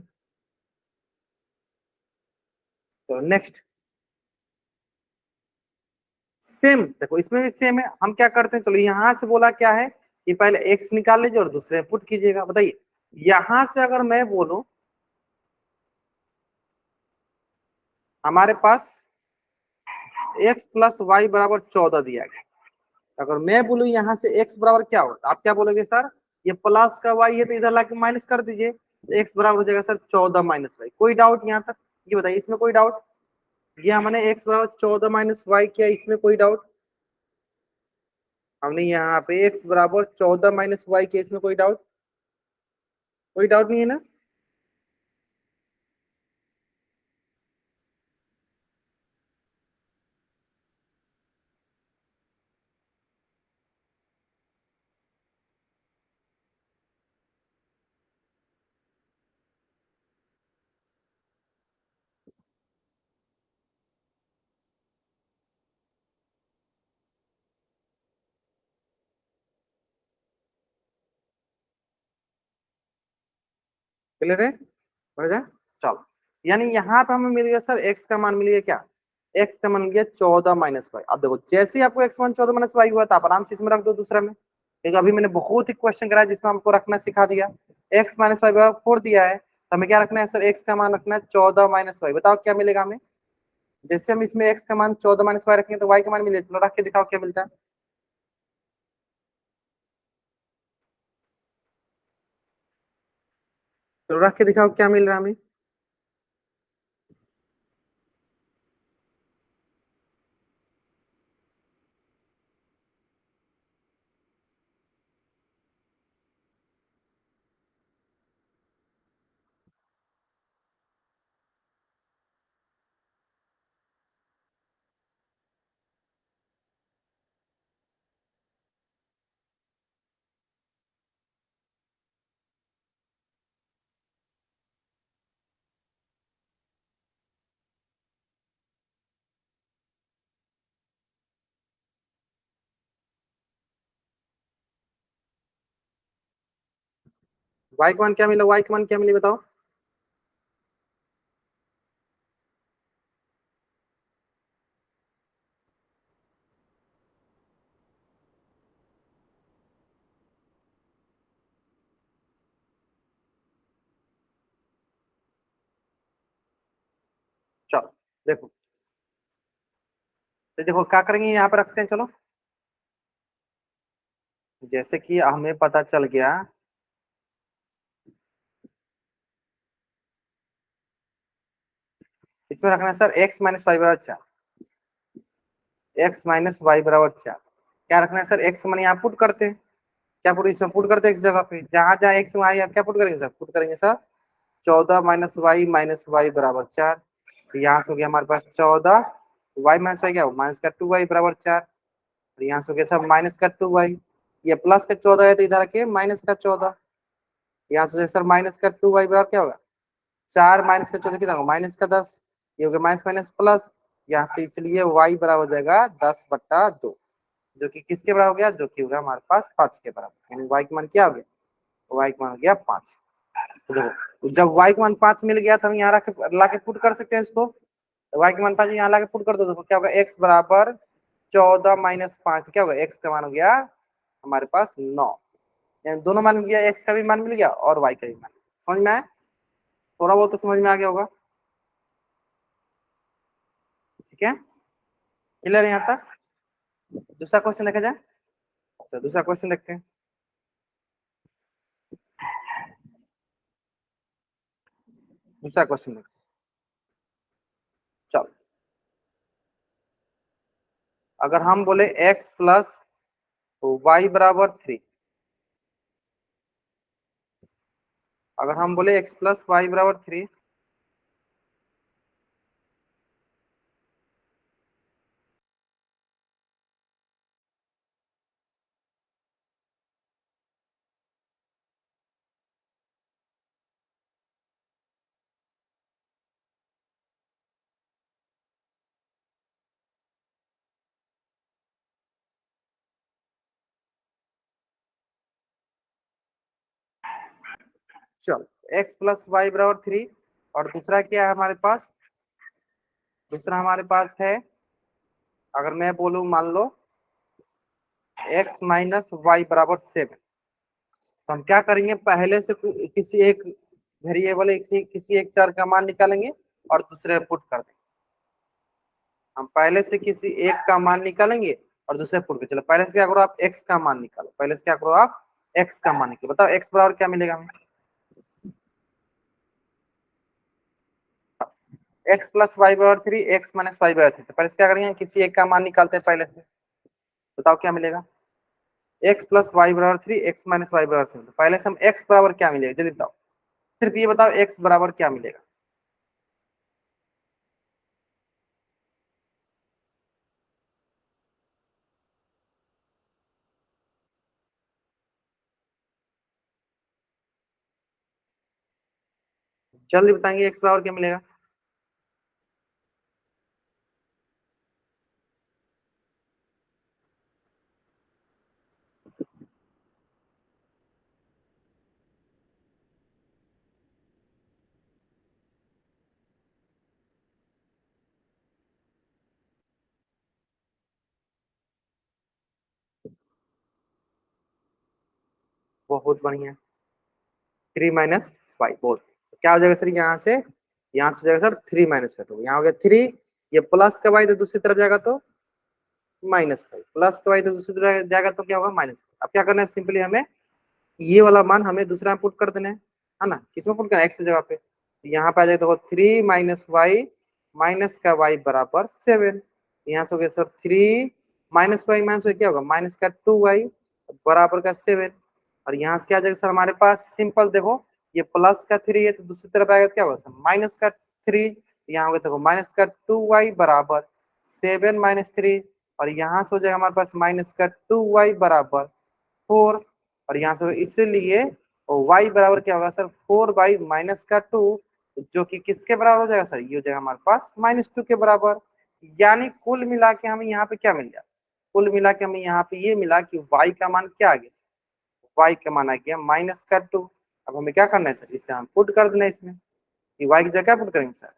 तो नेक्स्ट सेम देखो, इसमें भी सेम है। हम क्या करते हैं, चलो यहां से बोला क्या है कि पहले एक्स निकाल लीजिए और दूसरे पुट कीजिएगा। बताइए यहां से अगर मैं बोलूं हमारे पास x प्लस वाई बराबर 14 दिया गया, अगर मैं बोलूं यहाँ से x बराबर क्या होगा, आप क्या बोलोगे सर, ये प्लस का y है तो इधर लाके माइनस कर दीजिए, तो x बराबर हो जाएगा सर 14 माइनस वाई। कोई डाउट यहाँ तक, ये बताइए इसमें कोई डाउट, ये हमने x बराबर 14 माइनस वाई किया, इसमें कोई डाउट, हमने यहाँ पे x बराबर 14 माइनस वाई किया, इसमें कोई डाउट, कोई डाउट नहीं है ना। क्लियर है, बढ़ जाए, चलो। यानी यहाँ पे हमें मिल गया सर x का मान मिल गया क्या, x का मान मिल गया 14 माइनस वाई। अब देखो जैसे ही आपको x मान 14 माइनस वाई हुआ, तो आप आराम से इसमें रख दो दूसरा में। देखो अभी मैंने बहुत ही क्वेश्चन कराया जिसमें हमको रखना सिखा दिया, x माइनस वाई बराबर 4 दिया है, तो हमें क्या रखना है सर, x का मान रखना है 14 माइनस वाई। बताओ क्या मिलेगा हमें, जैसे हम इसमें x का मान 14 माइनस वाई रखेंगे तो y का मान मिलेगा, चलो रख के दिखाओ क्या मिलता है। चलो रख के दिखाओ क्या मिल रहा है हमें। y का मान क्या मिला, y का मान क्या मिले बताओ। चलो देखो, तो देखो क्या करेंगे, यहाँ पे रखते हैं चलो। जैसे कि हमें पता चल गया, इसमें रखना है सर x माइनस वाई बराबर 4, x माइनस वाई बराबर 4। क्या रखना है सर, x मान यहाँ पुट करते हैं, क्या पुट इसमें पुट करते हैं इस जगह पे, जहां जहां x में आया क्या पुट करेंगे सर, पुट करेंगे सर 14 माइनस वाई बराबर 4। तो यहाँ से हो गया हमारे पास 14 वाई माइनस वाई क्या हो, माइनस का 2y बराबर 4। और यहाँ से हो गया सर माइनस का 2y, ये प्लस का 14 है तो इधर रखिए माइनस का 14, यहाँ से सर माइनस का 2y बराबर क्या होगा 4 माइनस का 14 कितना होगा, माइनस का 10, ये हो गया माइनस माइनस प्लस यहाँ से, इसलिए y बराबर हो जाएगा 10/2, जो कि किसके बराबर हो गया, जो कि होगा हमारे पास 5 के बराबर, यानी y का मान क्या हो गया, y का मान हो गया 5। तो देखो जब y का मान 5 मिल गया तो हम यहाँ लाके पुट कर सकते हैं इसको, y का मान 5 यहाँ लाके पुट कर दो, देखो क्या होगा, x बराबर 14 माइनस 5, क्या होगा, x का मान हो गया हमारे पास 9, यानी दोनों मान मिल गया, x का भी मान मिल गया और y का भी मान। समझ में आया, थोड़ा बहुत तो समझ में आ गया होगा, ठीक है, क्लियर है यहाँ तक। दूसरा क्वेश्चन देखा जाए, तो दूसरा क्वेश्चन देखते हैं। दूसरा क्वेश्चन देखते हैं, चलो अगर हम बोले x प्लस वाई बराबर 3, अगर हम बोले x प्लस वाई बराबर 3, चलो x प्लस वाई बराबर 3, और दूसरा क्या है हमारे पास, दूसरा हमारे पास है, अगर मैं बोलूं मान लो x माइनस वाई बराबर 7, तो हम क्या करेंगे, पहले से किसी एक वेरिएबल, किसी एक चर का मान निकालेंगे और दूसरे में पुट कर देंगे। हम पहले से किसी एक का मान निकालेंगे और दूसरे पुट कर, चलो पहले से क्या करो आप x का मान निकालो, पहले से क्या करो आप x का मान निकालो, बताओ x बराबर क्या मिलेगा हमें, x प्लस वाई बराबर 3, x माइनस वाई बराबर 3, तो पहले से क्या करेंगे, किसी एक का मान निकालते हैं पहले से, बताओ क्या मिलेगा, x प्लस वाई बराबर 3, x माइनस वाई बराबर 7, तो पहले से हम x बराबर क्या मिलेगा जल्दी बताओ, सिर्फ ये बताओ x बराबर क्या मिलेगा। जल्दी बताएंगे x बराबर क्या मिलेगा। बहुत बढ़िया, 3 - y, बहुत, तो क्या हो जाएगा सर, यहाँ से हो जाएगा सर 3 - 5, तो यहाँ हो गया 3, ये प्लस का y तो दूसरी तरफ जाएगा तो -5, प्लस का y तो दूसरी तरफ जाएगा तो क्या होगा -5। अब क्या करना है, सिंपली हमें ये वाला मान हमें दूसरा में पुट कर देना है ना, किसमें पुट करना है, x की जगह पे, तो यहाँ पे आ जाएगा देखो 3 - y माइनस का y बराबर 7, यहाँ से हो गया सर 3 - y क्या होगा, माइनस का 2y बराबर का 7, और यहाँ से क्या आ जाएगा सर हमारे पास, सिंपल देखो ये प्लस का 3 है तो दूसरी तरफ आएगा तो क्या होगा सर माइनस का 3, यहाँ होगा देखो माइनस का 2y बराबर 7 - 3, और यहाँ से हो जाएगा हमारे पास माइनस का 2y बराबर 4, और यहाँ से इसीलिए y बराबर क्या होगा सर 4y माइनस का 2, जो कि किसके बराबर हो जाएगा सर, ये हो जाएगा हमारे पास -2 के बराबर, यानी कुल मिला के हमें यहाँ पे क्या मिल गया, कुल मिला के हमें यहाँ पे ये मिला कि y का मान क्या आ गया, y का मान आ गया -2। अब हमें क्या करना है सर, इसे हम पुट कर देना है इसमें, कि y की जगह क्या पुट करेंगे सर,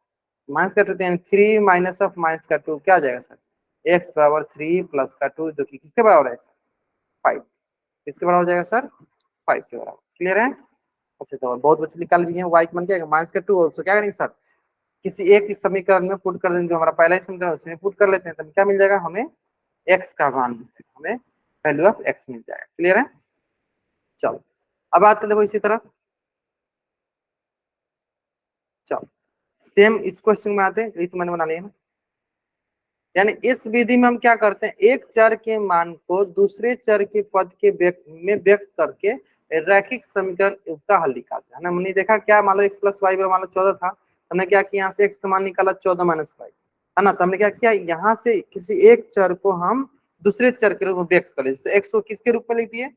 -2, यानी 3 माइनस ऑफ -2 क्या आ जाएगा सर, x बराबर 3 प्लस का 2, जो कि किसके बराबर है सर 5, किसके बराबर हो जाएगा सर 5 के बराबर, क्लियर है। अच्छा तो बहुत बच्चे निकाल भी है, y का मान क्या है -2, और क्या करेंगे सर, किसी एक समीकरण में पुट कर देंगे, जो हमारा पहला ही समीकरण उसमें पुट कर लेते हैं, तब क्या मिल जाएगा हमें, x का मान मिल जाएगा, हमें वैल्यू ऑफ x मिल जाएगा, क्लियर है। चलो अब आते देखो इसी तरह, चलो सेम इस क्वेश्चन में आते हैं, ये तो मैंने बना लिया ना, यानी इस विधि में हम क्या करते हैं, एक चर के मान को दूसरे चर के पद के में व्यक्त करके रैखिक समीकरण का हल निकालते हैं ना। हमने देखा क्या, मान लो x प्लस वाई मान लो 14 था, हमने क्या किया, यहाँ से x का मान निकाला 14 - 5, है ना, तो हमने क्या किया, यहाँ से किसी एक चर को हम दूसरे चर के रूप में व्यक्त कर, जैसे x को किसके रूप में लिख दिए,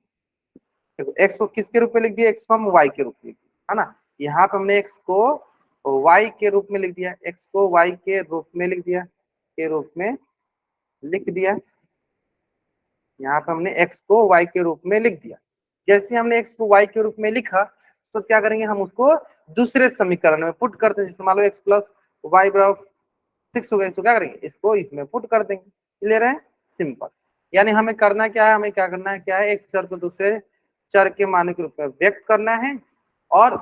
देखो x को किसके रूप में लिख दिया, x को हम y के रूप में लिख दिए, है ना, यहाँ पे हमने x को वाई के रूप में लिख दिया, एक्स को वाई के रूप में लिख दिया, के रूप में लिख दिया। यहाँ पे हमने एक्स को वाई के रूप में लिख दिया। जैसे हमने एक्स को वाई के रूप में लिखा तो क्या करेंगे, हम उसको दूसरे समीकरण में पुट करते हैं। जैसे मान लो एक्स प्लस वाई बराबर 6 हो गया, इसको क्या करेंगे, इसको इसमें पुट कर देंगे। क्लियर है, सिंपल। यानी हमें करना क्या है, हमें क्या करना है, क्या है, एक चर को दूसरे चर के मान के रूप में व्यक्त करना है, और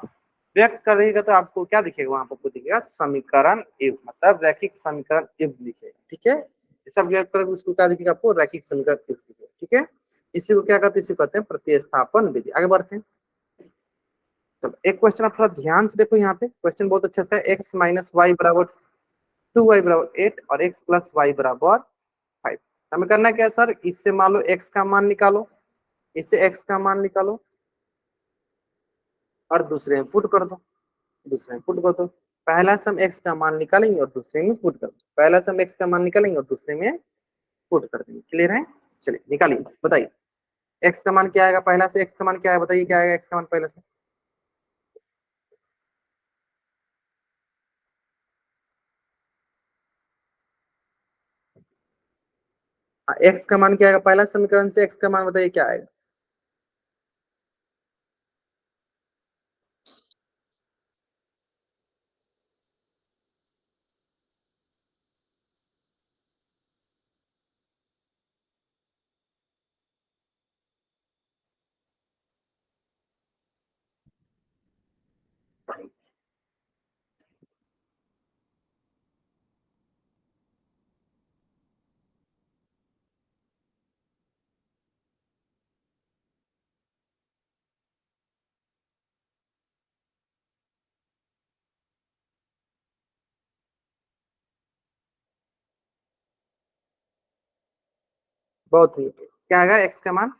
व्यक्त करेगा तो आपको क्या दिखेगा, वहां पर दिखेगा समीकरण इफ, मतलब रैखिक समीकरण इफ दिखेगा। ठीक है, सब व्यक्त करेंगे उसको क्या दिखेगा, आपको रैखिक समीकरण इफ दिखेगा। ठीक है, इसी को क्या कहते हैं, इसी को कहते हैं प्रतिस्थापन विधि। आगे बढ़ते हैं। चलो एक क्वेश्चन आप थोड़ा ध्यान से देखो, यहाँ पे क्वेश्चन बहुत अच्छा सा है। एक्स माइनस वाई बराबर 2y बराबर 8 और x प्लस वाई बराबर 5। हमें करना क्या है सर, इससे मान लो x का मान निकालो, इससे x का मान निकालो और दूसरे में पुट कर दो, दूसरे में पुट कर दो। पहला से हम x का मान निकालेंगे और दूसरे में पुट कर दो, पहला से हम x का मान निकालेंगे और दूसरे में पुट कर देंगे। क्लियर है, चलिए निकालिए, बताइए x का मान क्या आएगा, पहला से x का मान क्या है, बताइए क्या आएगा x का मान पहले से। x का मान क्या आएगा, पहला समीकरण से x का मान बताइए क्या आएगा। बहुत ही क्या आएगा x का मान,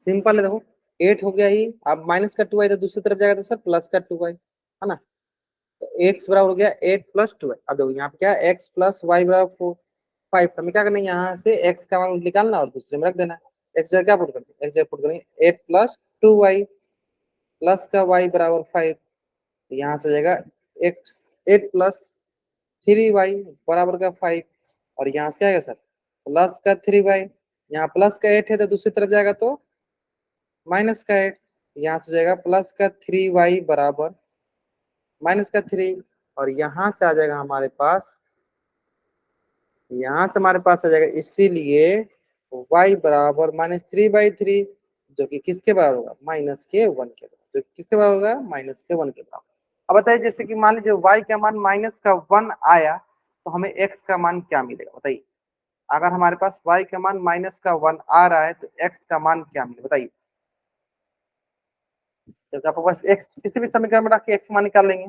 सिंपल है, देखो 8 हो गया ही, अब माइनस का 2 आई तो दूसरी तरफ जाएगा तो सर प्लस का 2 आई, है ना। तो x बराबर हो गया 8 प्लस 2 आई। अब देखो यहाँ पे क्या है, x प्लस वाई बराबर 5। तो हमें क्या करना है, यहाँ से x का मान निकालना और दूसरे में रख देना है। x जगह क्या पुट करते हैं, x जगह पुट करेंगे 8 प्लस 2 y प्लस का y बराबर 5। यहाँ से जाएगा x 8 प्लस 3 y बराबर का 5, और यहाँ से क्या आएगा सर, प्लस का 3 y। यहाँ प्लस का 8 है तो दूसरी तरफ जाएगा तो माइनस का 8। यहाँ से जाएगा प्लस का 3 y बराबर माइनस का 3, और यहाँ से आ जाएगा हमारे पास, यहाँ से हमारे पास आ जाएगा, इसीलिए y बराबर -3/3, जो कि किसके बराबर होगा, -1 के बराबर, जो किसके बराबर होगा, -1 के बराबर। अब बताइए, जैसे कि मान लीजिए y का मान -1 आया तो हमें x का मान क्या मिलेगा, बताइए। अगर हमारे पास y का मान -1 आ रहा है तो x का मान क्या मिलेगा, बताइए। जब आपके पास x किसी भी समीकरण में रख के x मान निकाल लेंगे।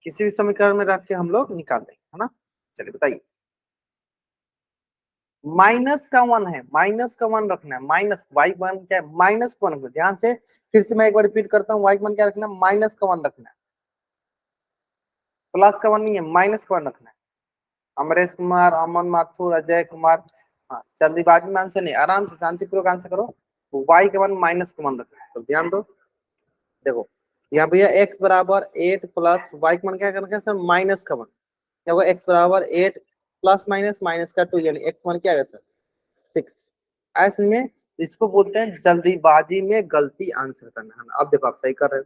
किसी भी समीकरण में रख के हम लोग निकाल देंगे, है ना। चलिए बताइए, -1 है, -1 रखना है, माइनस वाई वन क्या है, -1। ध्यान से फिर से मैं एक बार रिपीट करता हूँ, वाई वन क्या रखना है, -1 रखना है, प्लस का 1 नहीं है, -1 रखना है। अमरेश कुमार, अमन माथुर, अजय कुमार, हाँ जल्दीबाजी में आंसर नहीं, आराम से शांतिपूर्वक आंसर करो। वाई के वन -1 रखना है, तो ध्यान दो। देखो यहाँ भैया x बराबर 8 प्लस वाई का मान क्या करना है सर, -1। क्या होगा, x बराबर 8 प्लस माइनस माइनस का 2, यानी x मान क्या है सर, 6। ऐसे में इसको बोलते हैं जल्दीबाजी में गलती आंसर करना, है ना। अब देखो आप सही कर रहे हो,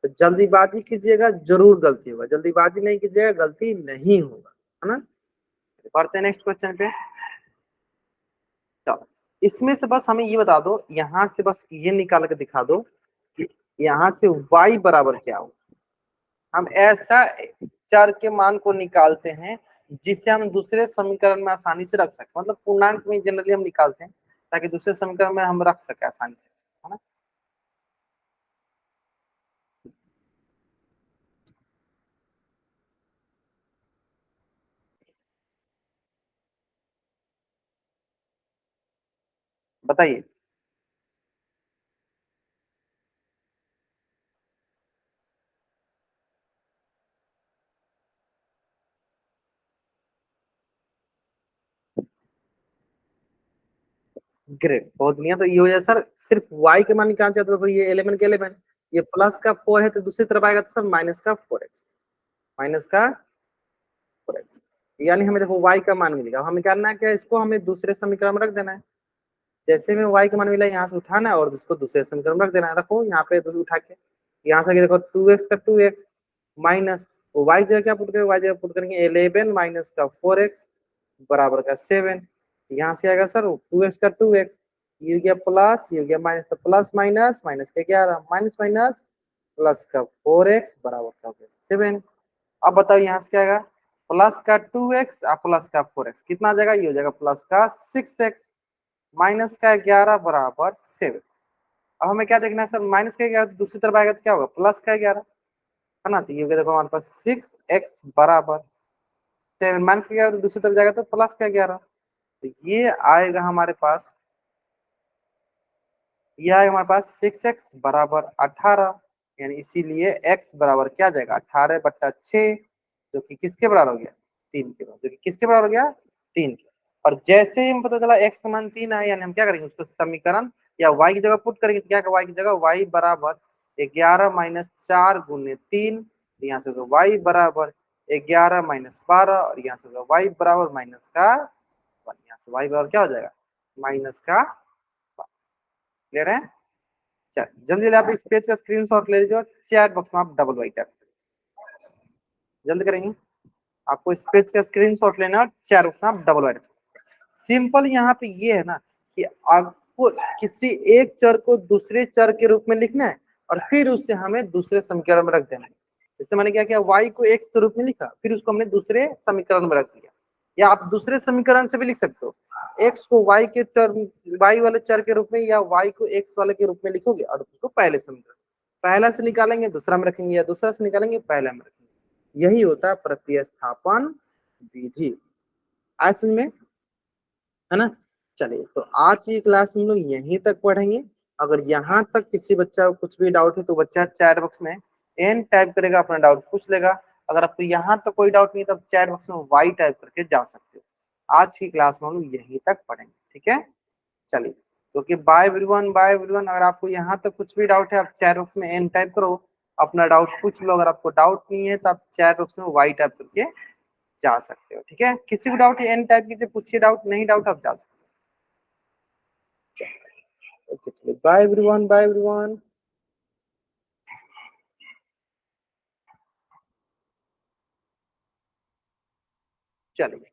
तो जल्दीबाजी कीजिएगा जरूर गलती होगा, जल्दीबाजी नहीं कीजिएगा गलती नहीं होगा, है ना। बढ़ते हैं नेक्स्ट क्वेश्चन पे। चलो इसमें से बस हमें ये बता दो, यहाँ से बस ये निकाल के दिखा दो कि यहाँ से y बराबर क्या हो। हम ऐसा चर के मान को निकालते हैं जिसे हम दूसरे समीकरण में आसानी से रख सके, मतलब पूर्णांक में जनरली हम निकालते हैं ताकि दूसरे समीकरण में हम रख सके आसानी से, है ना। बताइए। ग्रेट, बहुत बढ़िया। तो ये हो जाए सर, सिर्फ y के मान कहाँ चाहते हो? देखो ये 11 के 11, ये प्लस का 4 है तो दूसरी तरफ आएगा तो सर माइनस का 4x, माइनस का 4x, यानी हमें देखो y का मान मिलेगा। हमें करना है क्या, इसको हमें दूसरे समीकरण में रख देना है। जैसे में y का मान मिला यहाँ से उठाना है और उसको दूसरे समीकरण में रख देना है। रखो यहाँ पे उठा के, यहाँ से आगे देखो 2x का 2x माइनस y जगह क्या पुट करेंगे, y जगह पुट करेंगे 11 माइनस का 4x बराबर का 7। यहाँ से आएगा सर 2x का 2x, ये हो गया प्लस, ये हो गया माइनस, तो प्लस माइनस, माइनस का 11, माइनस माइनस प्लस का 4x बराबर का हो गया 7। अब बताओ यहाँ से क्या आएगा, प्लस का 2x और प्लस का 4x कितना आ जाएगा, ये हो जाएगा प्लस का 6x माइनस का 11 बराबर 7। अब हमें क्या देखना है सर, माइनस का 11 तो दूसरी तरफ आएगा तो क्या होगा, प्लस का 11 है ना। तो ये हो गया, देखो हमारे पास 6x बराबर 7, माइनस का 11 तो दूसरी तरफ जाएगा तो प्लस का 11, तो ये आएगा हमारे पास, ये आएगा हमारे पास 6x बराबर 18, यानी इसीलिए x बराबर क्या आ जाएगा 18/6, जो कि किसके बराबर हो गया, 3 के बराबर, जो कि किसके बराबर हो गया 3 के। और जैसे ही हमें पता चला x समान 3 है, यानी हम क्या करेंगे, उसको समीकरण या y की जगह पुट करेंगे, तो क्या y की जगह y बराबर 11 माइनस 4 गुने 3, यहाँ से तो y बराबर 11 माइनस 12, और यहाँ से तो y बराबर माइनस का 1, यहाँ से y बराबर क्या हो जाएगा माइनस का 1। क्लियर है। चल जल्दी जल्दी आप इस पेज का स्क्रीनशॉट ले लीजिए और चैट बॉक्स में आप डबल वाई टैप जल्दी करेंगे। आपको इस पेज का स्क्रीनशॉट लेना है और चैट बॉक्स में आप डबल वाई टैप। सिंपल यहाँ पे ये है ना कि आपको किसी एक चर को दूसरे चर के रूप में लिखना है और फिर उसे हमें दूसरे समीकरण में रख देना है। जैसे मैंने क्या किया, y को x के रूप में लिखा, फिर उसको हमने दूसरे समीकरण में रख दिया, या आप दूसरे समीकरण से भी लिख सकते हो। x को y के टर्म, y वाले चर के रूप में, या y को x वाले के रूप में लिखोगे और उसको पहले समीकरण, पहला से निकालेंगे दूसरा में रखेंगे, या दूसरा से निकालेंगे पहला में रखेंगे। यही होता है प्रतिस्थापन विधि। आज समझ में, है ना। चलिए, तो आज की क्लास में हम लोग यहीं तक पढ़ेंगे। अगर यहाँ तक किसी बच्चा को कुछ भी डाउट है तो बच्चा चैट बॉक्स में एन टाइप करेगा, अपना डाउट पूछ लेगा। अगर आपको यहाँ तक कोई डाउट नहीं, तब चैट बॉक्स में वाई टाइप करके जा सकते हो। आज की क्लास में हम लोग यहीं तक पढ़ेंगे, ठीक है। चलिए, तो कि बाय एवरीवन, बाय एवरीवन। अगर आपको यहाँ तक कुछ भी डाउट है, आप चैट बॉक्स में एन टाइप करो, अपना डाउट पूछ लो। अगर आपको डाउट नहीं है तो आप चैट बॉक्स में वाई टाइप करके जा सकते हो, ठीक है। किसी को डाउट है एन टाइप कीजिए, पूछिए, डाउट नहीं डाउट आप जा सकते हो। ओके चलिए, बाय एवरीवन, बाय एवरीवन। चलिए।